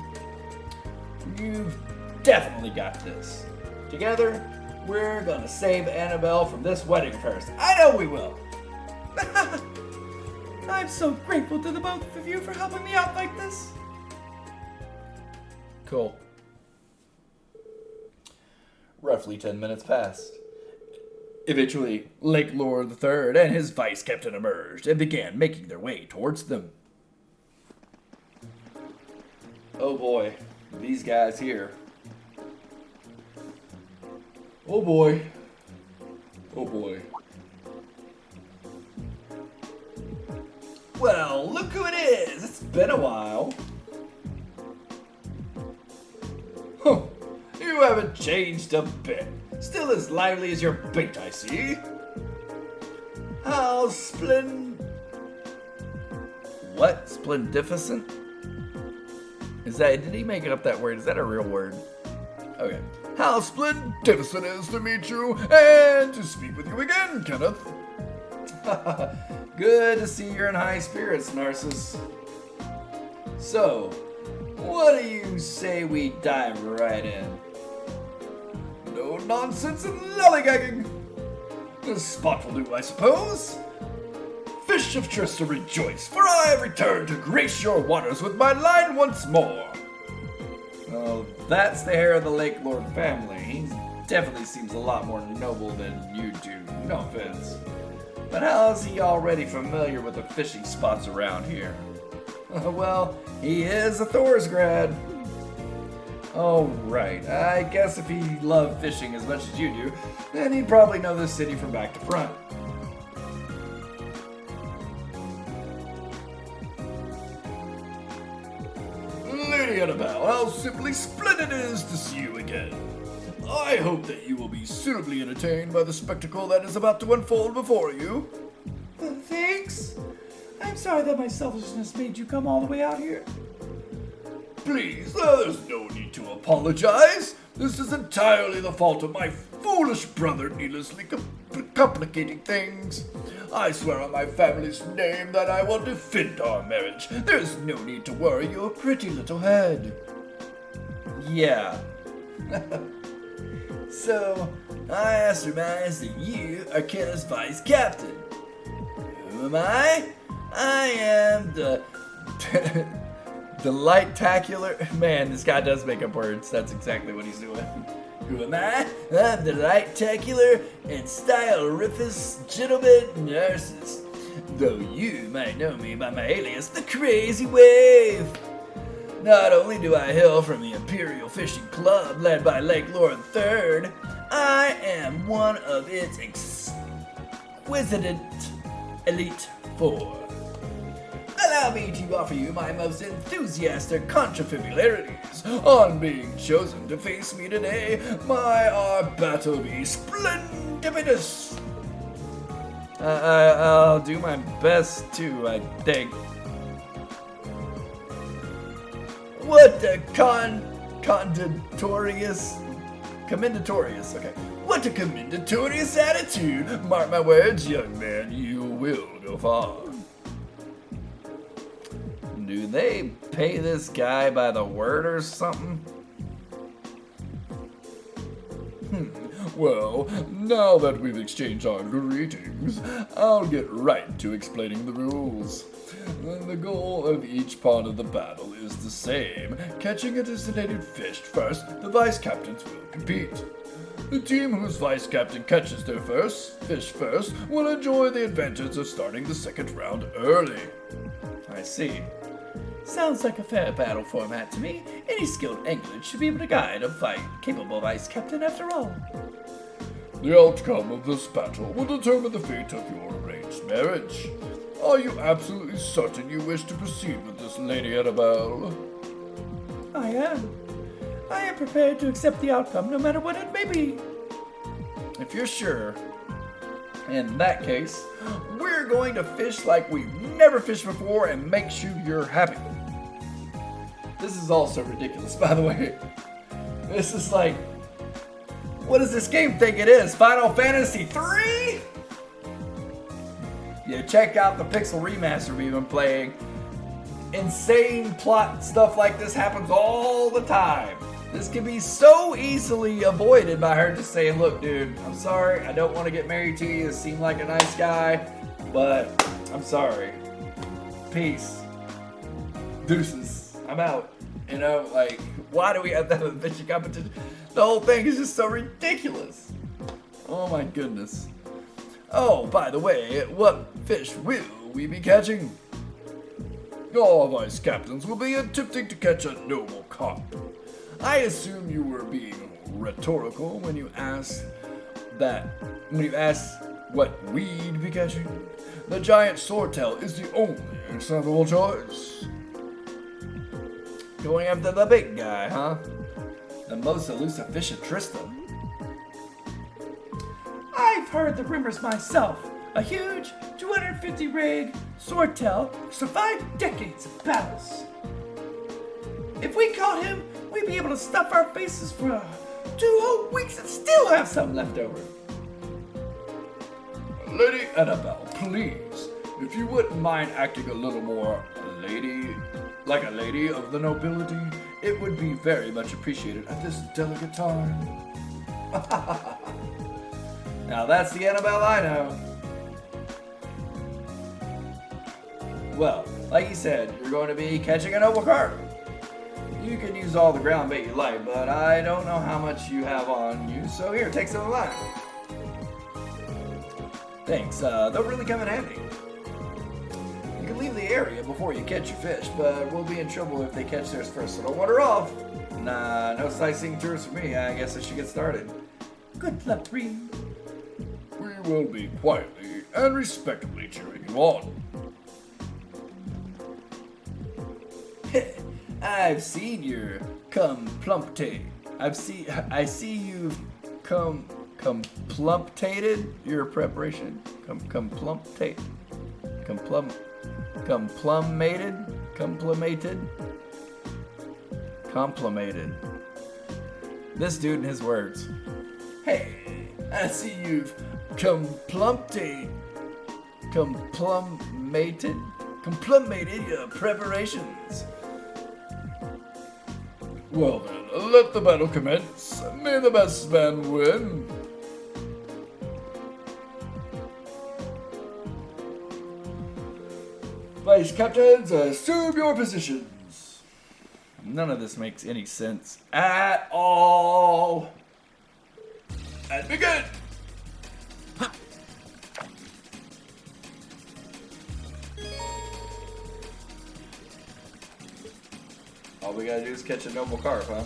You've definitely got this. Together, we're gonna save Annabelle from this wedding of hers. I know we will. I'm so grateful to the both of you for helping me out like this. Cool. Roughly 10 minutes passed. Eventually, Lake Lord III and his vice captain emerged and began making their way towards them. Oh boy, these guys here. Oh boy. Oh boy. Well, look who it is! It's been a while. Huh. You haven't changed a bit. Still as lively as your bait, I see. How What? Splendificent? Did he make it up that word? Is that a real word? Okay. How splendificent it is to meet you and to speak with you again, Kenneth. Good to see you're in high spirits, Narcissus. So, what do you say we dive right in? No nonsense and lollygagging. This spot will do, I suppose. Fish of Trista, rejoice, for I have returned to grace your waters with my line once more. Oh, that's the heir of the Lake Lord family. He definitely seems a lot more noble than you do. No offense. But how is he already familiar with the fishing spots around here? Well, he is a Thor's grad. Oh, right. I guess if he loved fishing as much as you do, then he'd probably know this city from back to front. Lady Annabelle, how simply splendid it is to see you again. I hope that you will be suitably entertained by the spectacle that is about to unfold before you. Thanks. I'm sorry that my selfishness made you come all the way out here. Please, there's no need to apologize. This is entirely the fault of my foolish brother needlessly complicating things. I swear on my family's name that I will defend our marriage. There's no need to worry your pretty little head. Yeah. So, I surmise that you are Kenneth's vice captain. Who am I? I am the Delightacular. Man, this guy does make up words. That's exactly what he's doing. Who am I? I'm the Delightacular and Stylerific Gentleman Narcissus. Though you might know me by my alias, the Crazy Wave. Not only do I hail from the Imperial Fishing Club led by Lake Lord III, I am one of its exquisite Elite Four. Allow me to offer you my most enthusiastic contrafibularities on being chosen to face me today, my battle be splendipitous. I'll do my best too, I think. What a commendatorious, okay. What a commendatorious attitude. Mark my words, young man, you will go far. Do they pay this guy by the word or something? Well, now that we've exchanged our greetings, I'll get right to explaining the rules. The goal of each part of the battle is the same. Catching a designated fish first, the vice captains will compete. The team whose vice captain catches their fish first will enjoy the advantage of starting the second round early. I see. Sounds like a fair battle format to me. Any skilled angler should be able to guide a capable vice captain after all. The outcome of this battle will determine the fate of your arranged marriage. Are you absolutely certain you wish to proceed with this, Lady Annabelle? I am. I am prepared to accept the outcome, no matter what it may be. If you're sure, in that case, we're going to fish like we've never fished before and make sure you're happy. This is also ridiculous, by the way. This is like, what does this game think it is? Final Fantasy 3? Yeah, check out the Pixel Remaster we've been playing. Insane plot stuff like this happens all the time. This can be so easily avoided by her just saying, look, dude, I'm sorry. I don't want to get married to you. You seem like a nice guy, but I'm sorry. Peace. Deuces. I'm out. You know, like, why do we have to have a fishing competition? The whole thing is just so ridiculous. Oh my goodness. Oh, by the way, what fish will we be catching? Your vice captains will be attempting to catch a noble carp. I assume you were being rhetorical when you asked what we'd be catching. The giant swordtail is the only acceptable choice. Going after the big guy, huh? The most elusive fish in Trista. I've heard the rumors myself. A huge 250 rig swordtail survived decades of battles. If we caught him, we'd be able to stuff our faces for 2 whole weeks and still have some left over. Lady Annabelle, please, if you wouldn't mind acting a little more like a lady of the nobility, it would be very much appreciated at this delicate time. Now that's the Annabelle I know. Well, like you said, you're going to be catching a noble carp. You can use all the ground bait you like, but I don't know how much you have on you, so here, take some of mine. Thanks, they'll really come in handy. You can leave the area before you catch your fish, but we'll be in trouble if they catch theirs first, so don't wander off. Nah, no sightseeing tours for me. I guess I should get started. Good luck, Reem. We will be quietly and respectably cheering you on. I've seen your plumptate. I see you've complumptated your preparation. Complimated. This dude and his words. Hey, I see you've complumated your preparations. Well then, let the battle commence. May the best man win. Vice captains, assume your positions. None of this makes any sense at all. And begin! Are we we gotta do is catch a noble carp, huh?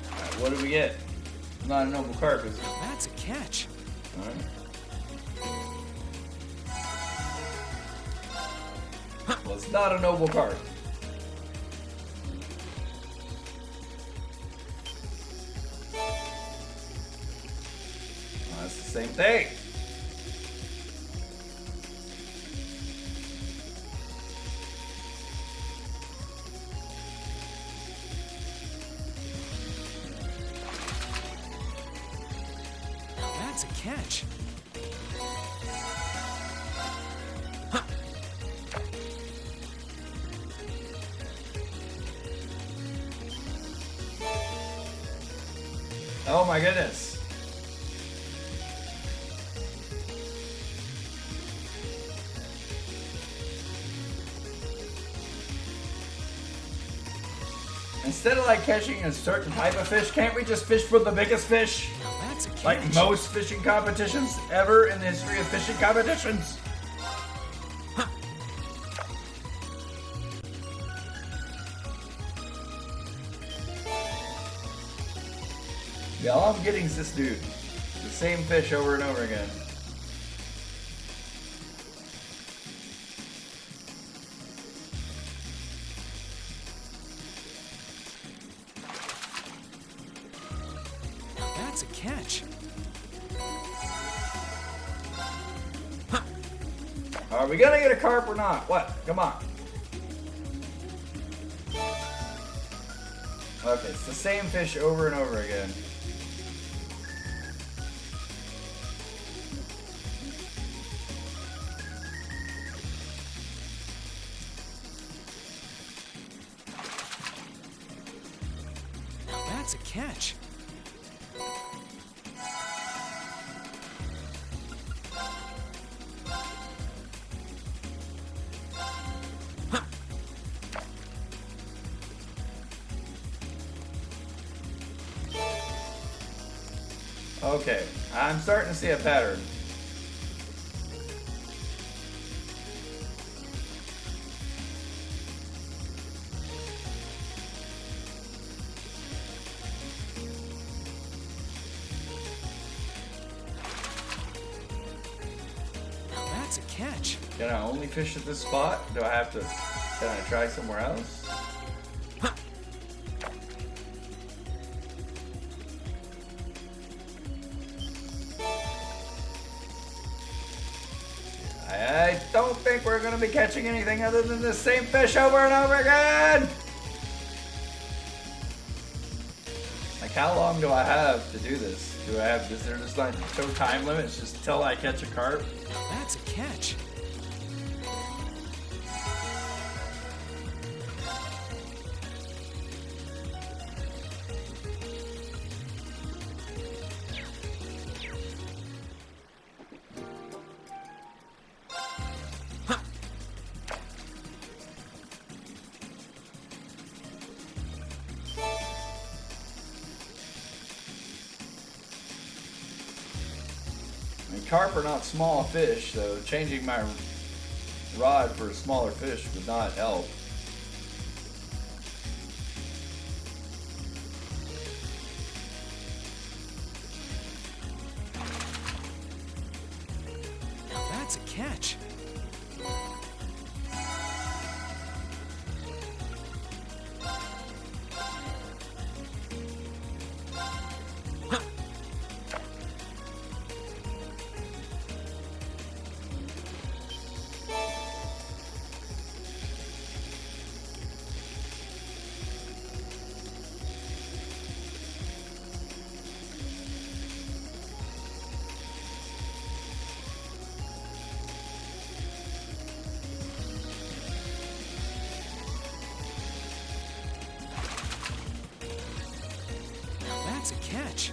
Alright, what do we get? Not a noble carp, is it? That's a catch. Alright. Well, it's not a noble carp. Well, that's the same thing. That's a catch. Oh my goodness. Instead of like catching a certain type of fish, can't we just fish for the biggest fish? That's a catch. Like most fishing competitions ever in the history of fishing competitions? Yeah, all I'm getting is this dude. The same fish over and over again. That's a catch. Are we gonna get a carp or not? What? Come on. Okay, it's the same fish over and over again. That's a catch. Okay, I'm starting to see a pattern. That's a catch. Can I only fish at this spot? Do I have to? Can I try somewhere else? I don't think we're going to be catching anything other than the same fish over and over again! Like, how long do I have to do this? Is there just like no time limit? It's just until I catch a carp? That's a catch. I mean, carp are not small fish, so changing my rod for a smaller fish would not help. That's a catch. That's a catch.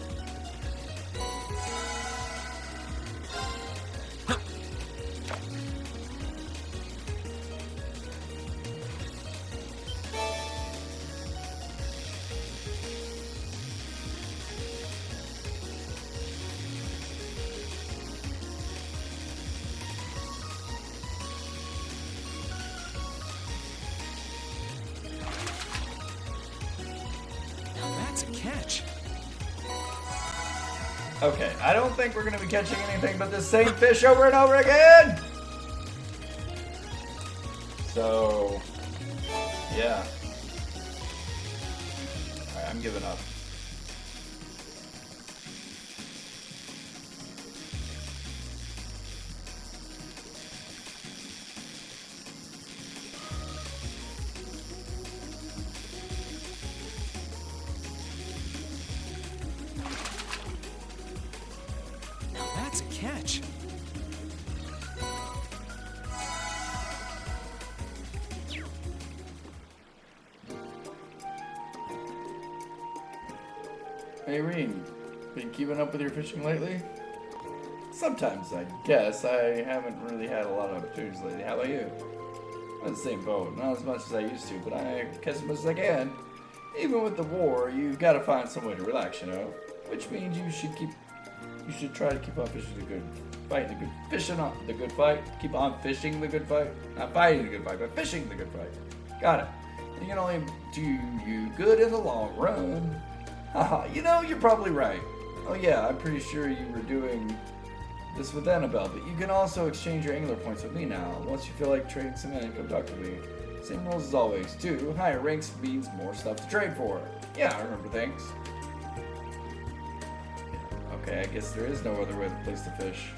That's a catch. Okay, I don't think we're gonna be catching anything but the same fish over and over again. So, yeah. Alright, I'm giving up. Now that's a catch. Hey, Reen, been keeping up with your fishing lately? Sometimes, I guess. I haven't really had a lot of opportunities lately. How about you? I'm in the same boat. Not as much as I used to, but I catch as much as I can. Even with the war, you've got to find some way to relax, you know? Which means you should try to keep on fishing the good fight, fishing on the good fight. Keep on fishing the good fight. Not fighting the good fight, but fishing the good fight. Got it. It can only do you good in the long run. Haha, you know, you're probably right. Oh yeah, I'm pretty sure you were doing this with Annabelle, but you can also exchange your angler points with me now. Once you feel like trading some in, come talk to me. Same rules as always, too. Higher ranks means more stuff to trade for. Yeah, I remember things. Okay, I guess there is no other place to fish.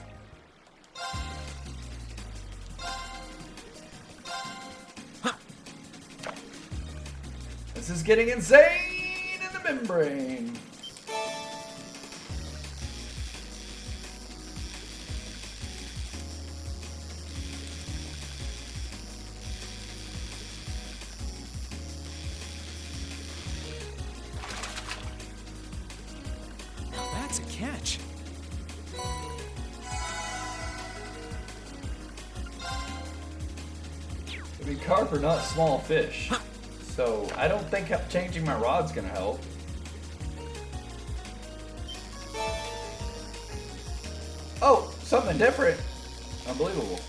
This is getting insane in the membrane. Now that's a catch. I mean, carp are not small fish, so I don't think changing my rod's gonna help. Oh, something different. Unbelievable.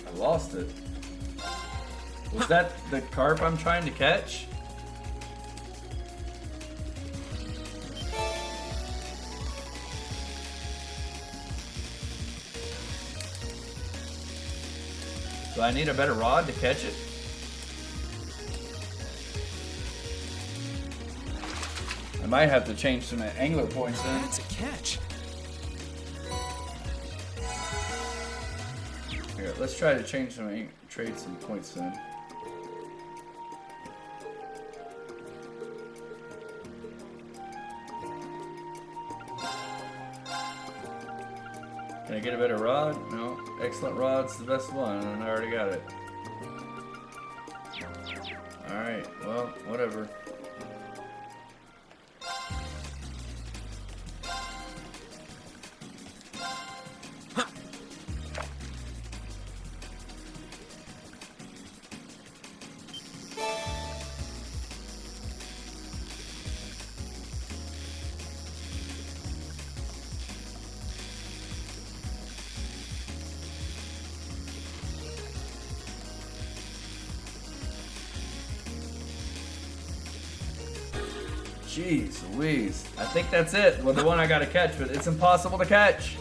I lost it. Was that the carp I'm trying to catch? Do I need a better rod to catch it? I might have to change some angler points then. That's a catch. Here, let's try to change some trade some points then. Can I get a better rod? No. Excellent rod's the best one, and I already got it. Alright, well, whatever. Jeez Louise. I think that's it. Well, the one I gotta catch, but it's impossible to catch.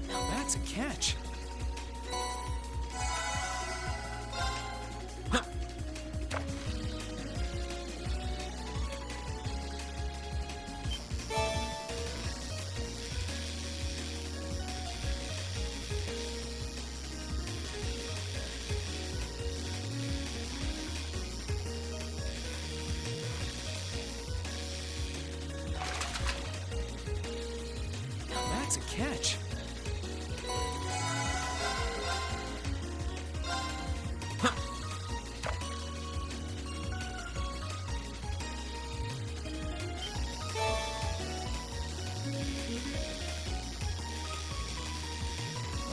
Now that's a catch. Now that's a catch.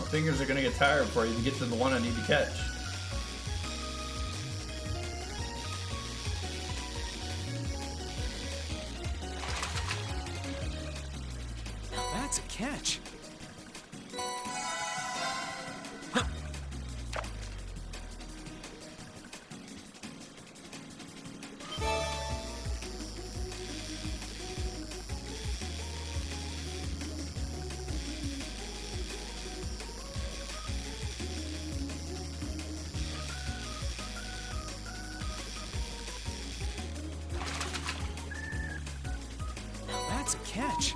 My fingers are gonna get tired before I even get to the one I need to catch. That's a catch. That's a catch.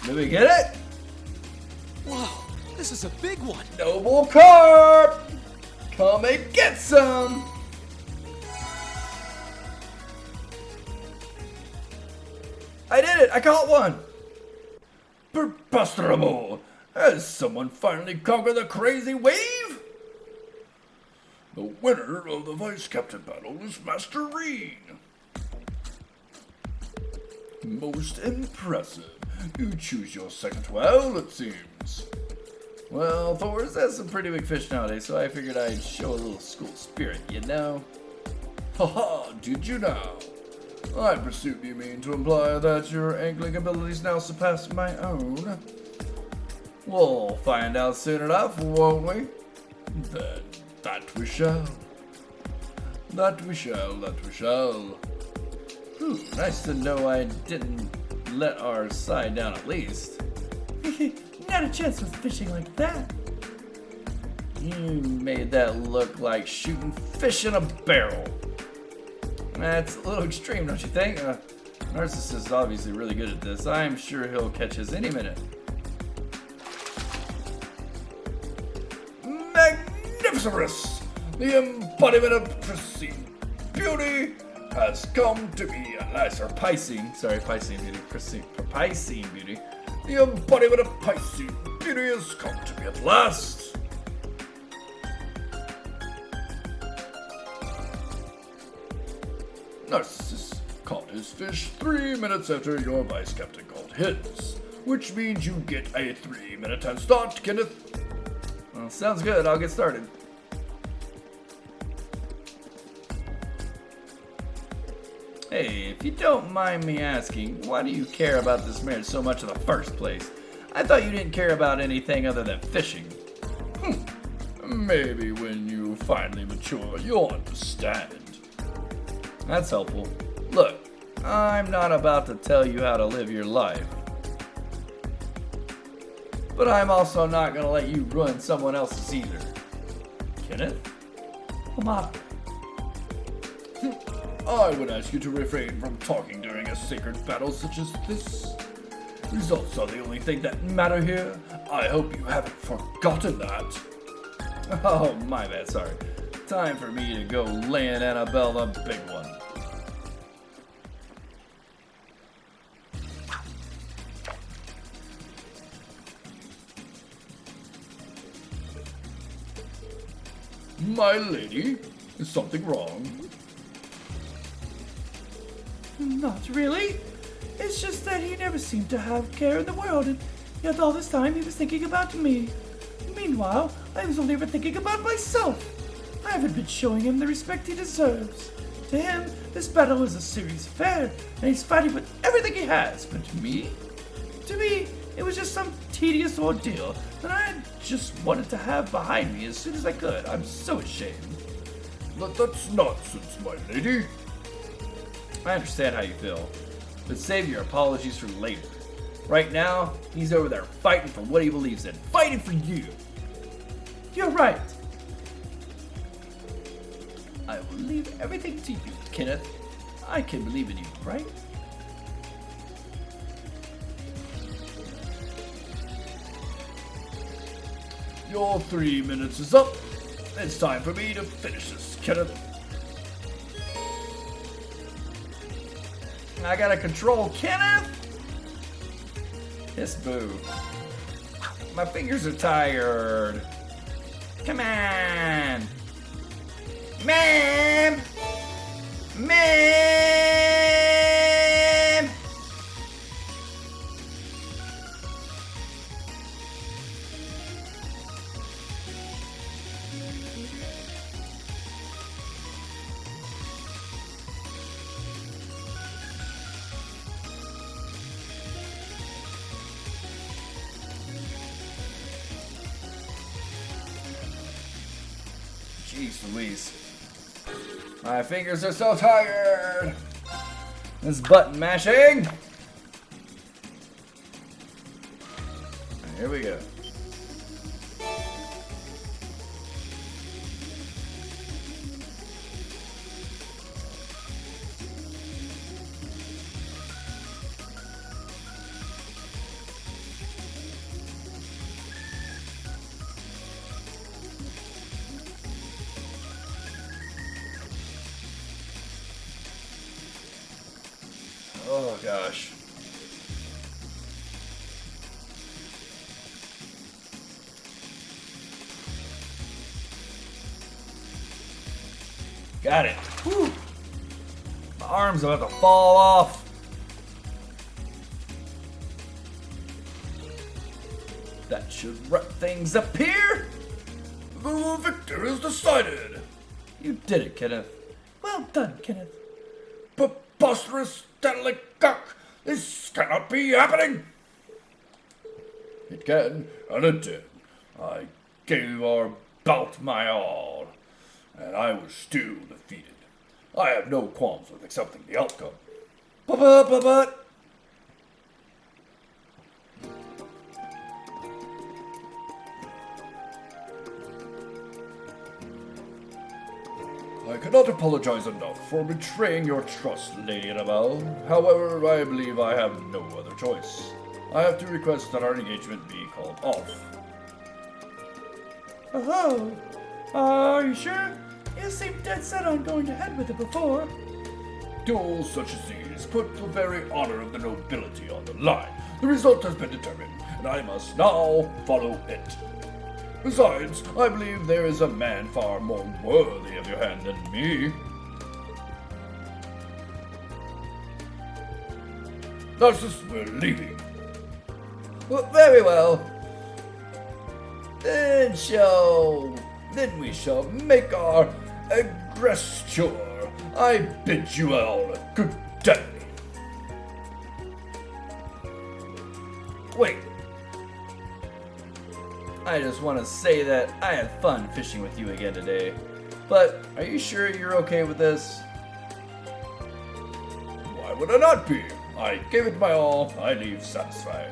Did we get it? Whoa, this is a big one. Noble carp! Come and get some! I did it! I caught one! Preposterable! Has someone finally conquered the crazy wave? The winner of the Vice Captain battle is Master Reen. Most impressive. You choose your second well, it seems. Well, Thor's that's some pretty big fish nowadays, so I figured I'd show a little school spirit, you know? Haha, did you now? I presume you mean to imply that your angling abilities now surpass my own. We'll find out soon enough, won't we? Then that we shall. That we shall, that we shall. Nice to know I didn't let our side down at least. Not a chance with fishing like that. You made that look like shooting fish in a barrel. That's a little extreme, don't you think? Narcissus is obviously really good at this. I'm sure he'll catch us any minute. Magniferous! The embodiment of pristine beauty has come to be at last. Or Piscine beauty. Piscine beauty. The embodiment of Piscine beauty has come to be at last. Narcissus caught his fish 3 minutes after your vice captain caught his, which means you get a 3-minute head start, Kenneth. Well, sounds good. I'll get started. Hey, if you don't mind me asking, why do you care about this marriage so much in the first place? I thought you didn't care about anything other than fishing. Maybe when you finally mature, you'll understand. That's helpful. Look, I'm not about to tell you how to live your life. But I'm also not going to let you ruin someone else's either. Kenneth? Omar, I would ask you to refrain from talking during a sacred battle such as this. Results are the only thing that matter here. I hope you haven't forgotten that. Oh, my bad, sorry. Time for me to go land Annabelle the big one. My lady, is something wrong? not really. It's just that he never seemed to have care in the world, and yet all this time he was thinking about me. Meanwhile, I was only ever thinking about myself. I haven't been showing him the respect he deserves. To him, this battle is a serious affair, and he's fighting with everything he has. But to me, it was just some tedious ordeal that I just wanted to have behind me as soon as I could. I'm so ashamed. That's nonsense, my lady. I understand how you feel, but save your apologies for later. Right now, he's over there fighting for what he believes in, fighting for you. You're right. I will leave everything to you, Kenneth. I can believe in you, right? Your 3 minutes is up. It's time for me to finish this, Kenneth. I gotta control Kenneth? Yes, boo. My fingers are tired. Come on. Ma'am! Ma'am! Jeez Louise. My fingers are so tired. This button mashing. Here we go. Oh gosh. Got it. Whew. My arm's about to fall off. That should wrap things up here. The victor is decided. You did it, Kenneth. Well done, Kenneth. Preposterous Stanley Cock! This cannot be happening! It can, and it did. I gave our bout my all, and I was still defeated. I have no qualms with accepting the outcome. But. I cannot apologize enough for betraying your trust, Lady Annabelle. However, I believe I have no other choice. I have to request that our engagement be called off. Oh, are you sure? You seemed dead set on going ahead with it before. Duels such as these put the very honor of the nobility on the line. The result has been determined, and I must now follow it. Besides, I believe there is a man far more worthy of your hand than me. Narcissus, we're leaving. Well, very well. Then we shall make our aggressure. I bid you all a good day. Wait. I just want to say that I had fun fishing with you again today. But are you sure you're okay with this? Why would I not be? I gave it my all. I leave satisfied.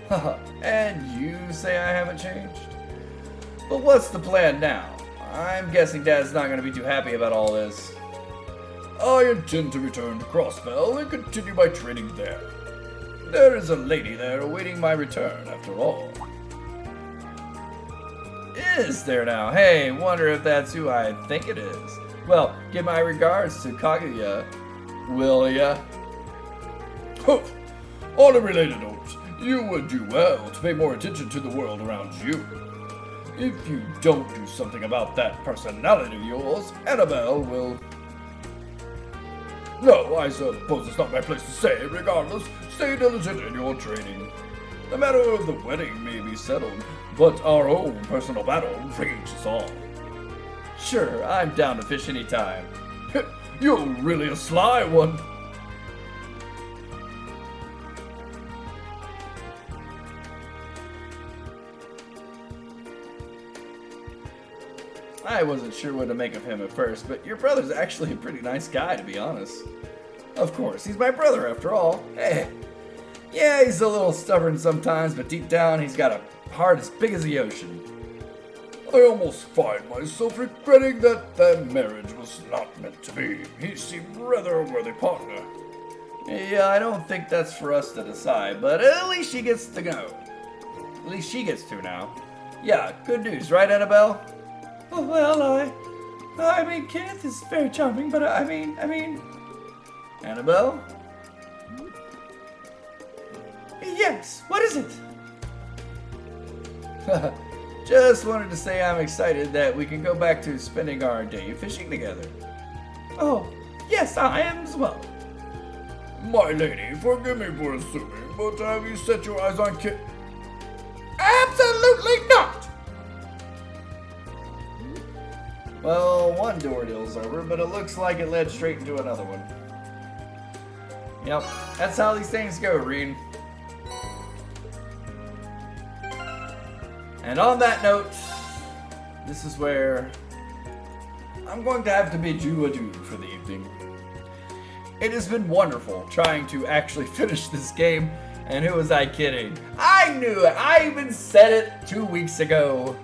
Haha, and you say I haven't changed? But what's the plan now? I'm guessing Dad's not going to be too happy about all this. I intend to return to Crossbell and continue my training there. There is a lady there awaiting my return, after all. Is there now? Hey, wonder if that's who I think it is. Well, give my regards to Kaguya, will ya? Humph! On a related note, you would do well to pay more attention to the world around you. If you don't do something about that personality of yours, Annabelle will... No, I suppose it's not my place to say. Regardless, stay diligent in your training. The matter of the wedding may be settled, but our own personal battle rages on. Sure, I'm down to fish anytime. You're really a sly one. I wasn't sure what to make of him at first, but your brother's actually a pretty nice guy, to be honest. Of course, he's my brother after all. Hey, yeah, he's a little stubborn sometimes, but deep down he's got a heart as big as the ocean. I almost find myself regretting that marriage was not meant to be. He seemed rather a worthy partner. Yeah, I don't think that's for us to decide, but at least she gets to go. At least she gets to now. Yeah, good news, right, Annabelle? Oh, well, I mean, Kenneth is very charming, but I mean, Annabelle? yes, what is it? Just wanted to say I'm excited that we can go back to spending our day fishing together. Oh, yes, I am as well. My lady, forgive me for assuming, but have you set your eyes on Kit? Absolutely not! Well, one door deal's over, but it looks like it led straight into another one. Yep, that's how these things go, Reed. And on that note, this is where I'm going to have to bid you adieu for the evening. It has been wonderful trying to actually finish this game, and who was I kidding? I knew it! I even said it 2 weeks ago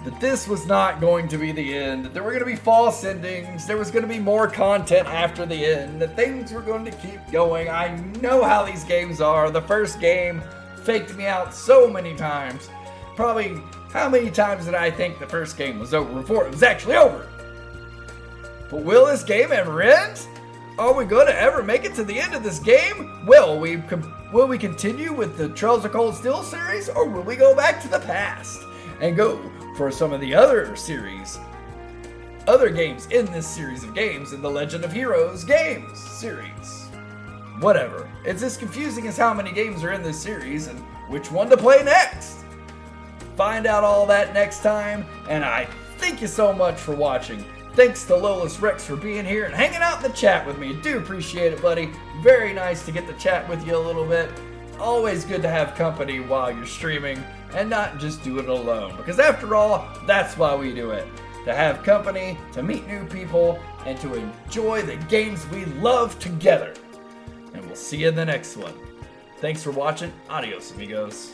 that this was not going to be the end, that there were going to be false endings, there was going to be more content after the end, that things were going to keep going. I know how these games are. The first game faked me out so many times. Probably, how many times did I think the first game was over before it was actually over? But will this game ever end? Are we going to ever make it to the end of this game? Will we continue with the Trails of Cold Steel series, or will we go back to the past and go for some of the other games in this series of games in the Legend of Heroes games series? Whatever. It's as confusing as how many games are in this series and which one to play next. Find out all that next time, and I thank you so much for watching. Thanks to Lolus Rex for being here and hanging out in the chat with me. Do appreciate it, buddy. Very nice to get to chat with you a little bit. Always good to have company while you're streaming and not just do it alone. Because after all, that's why we do it. To have company, to meet new people, and to enjoy the games we love together. And we'll see you in the next one. Thanks for watching. Adios, amigos.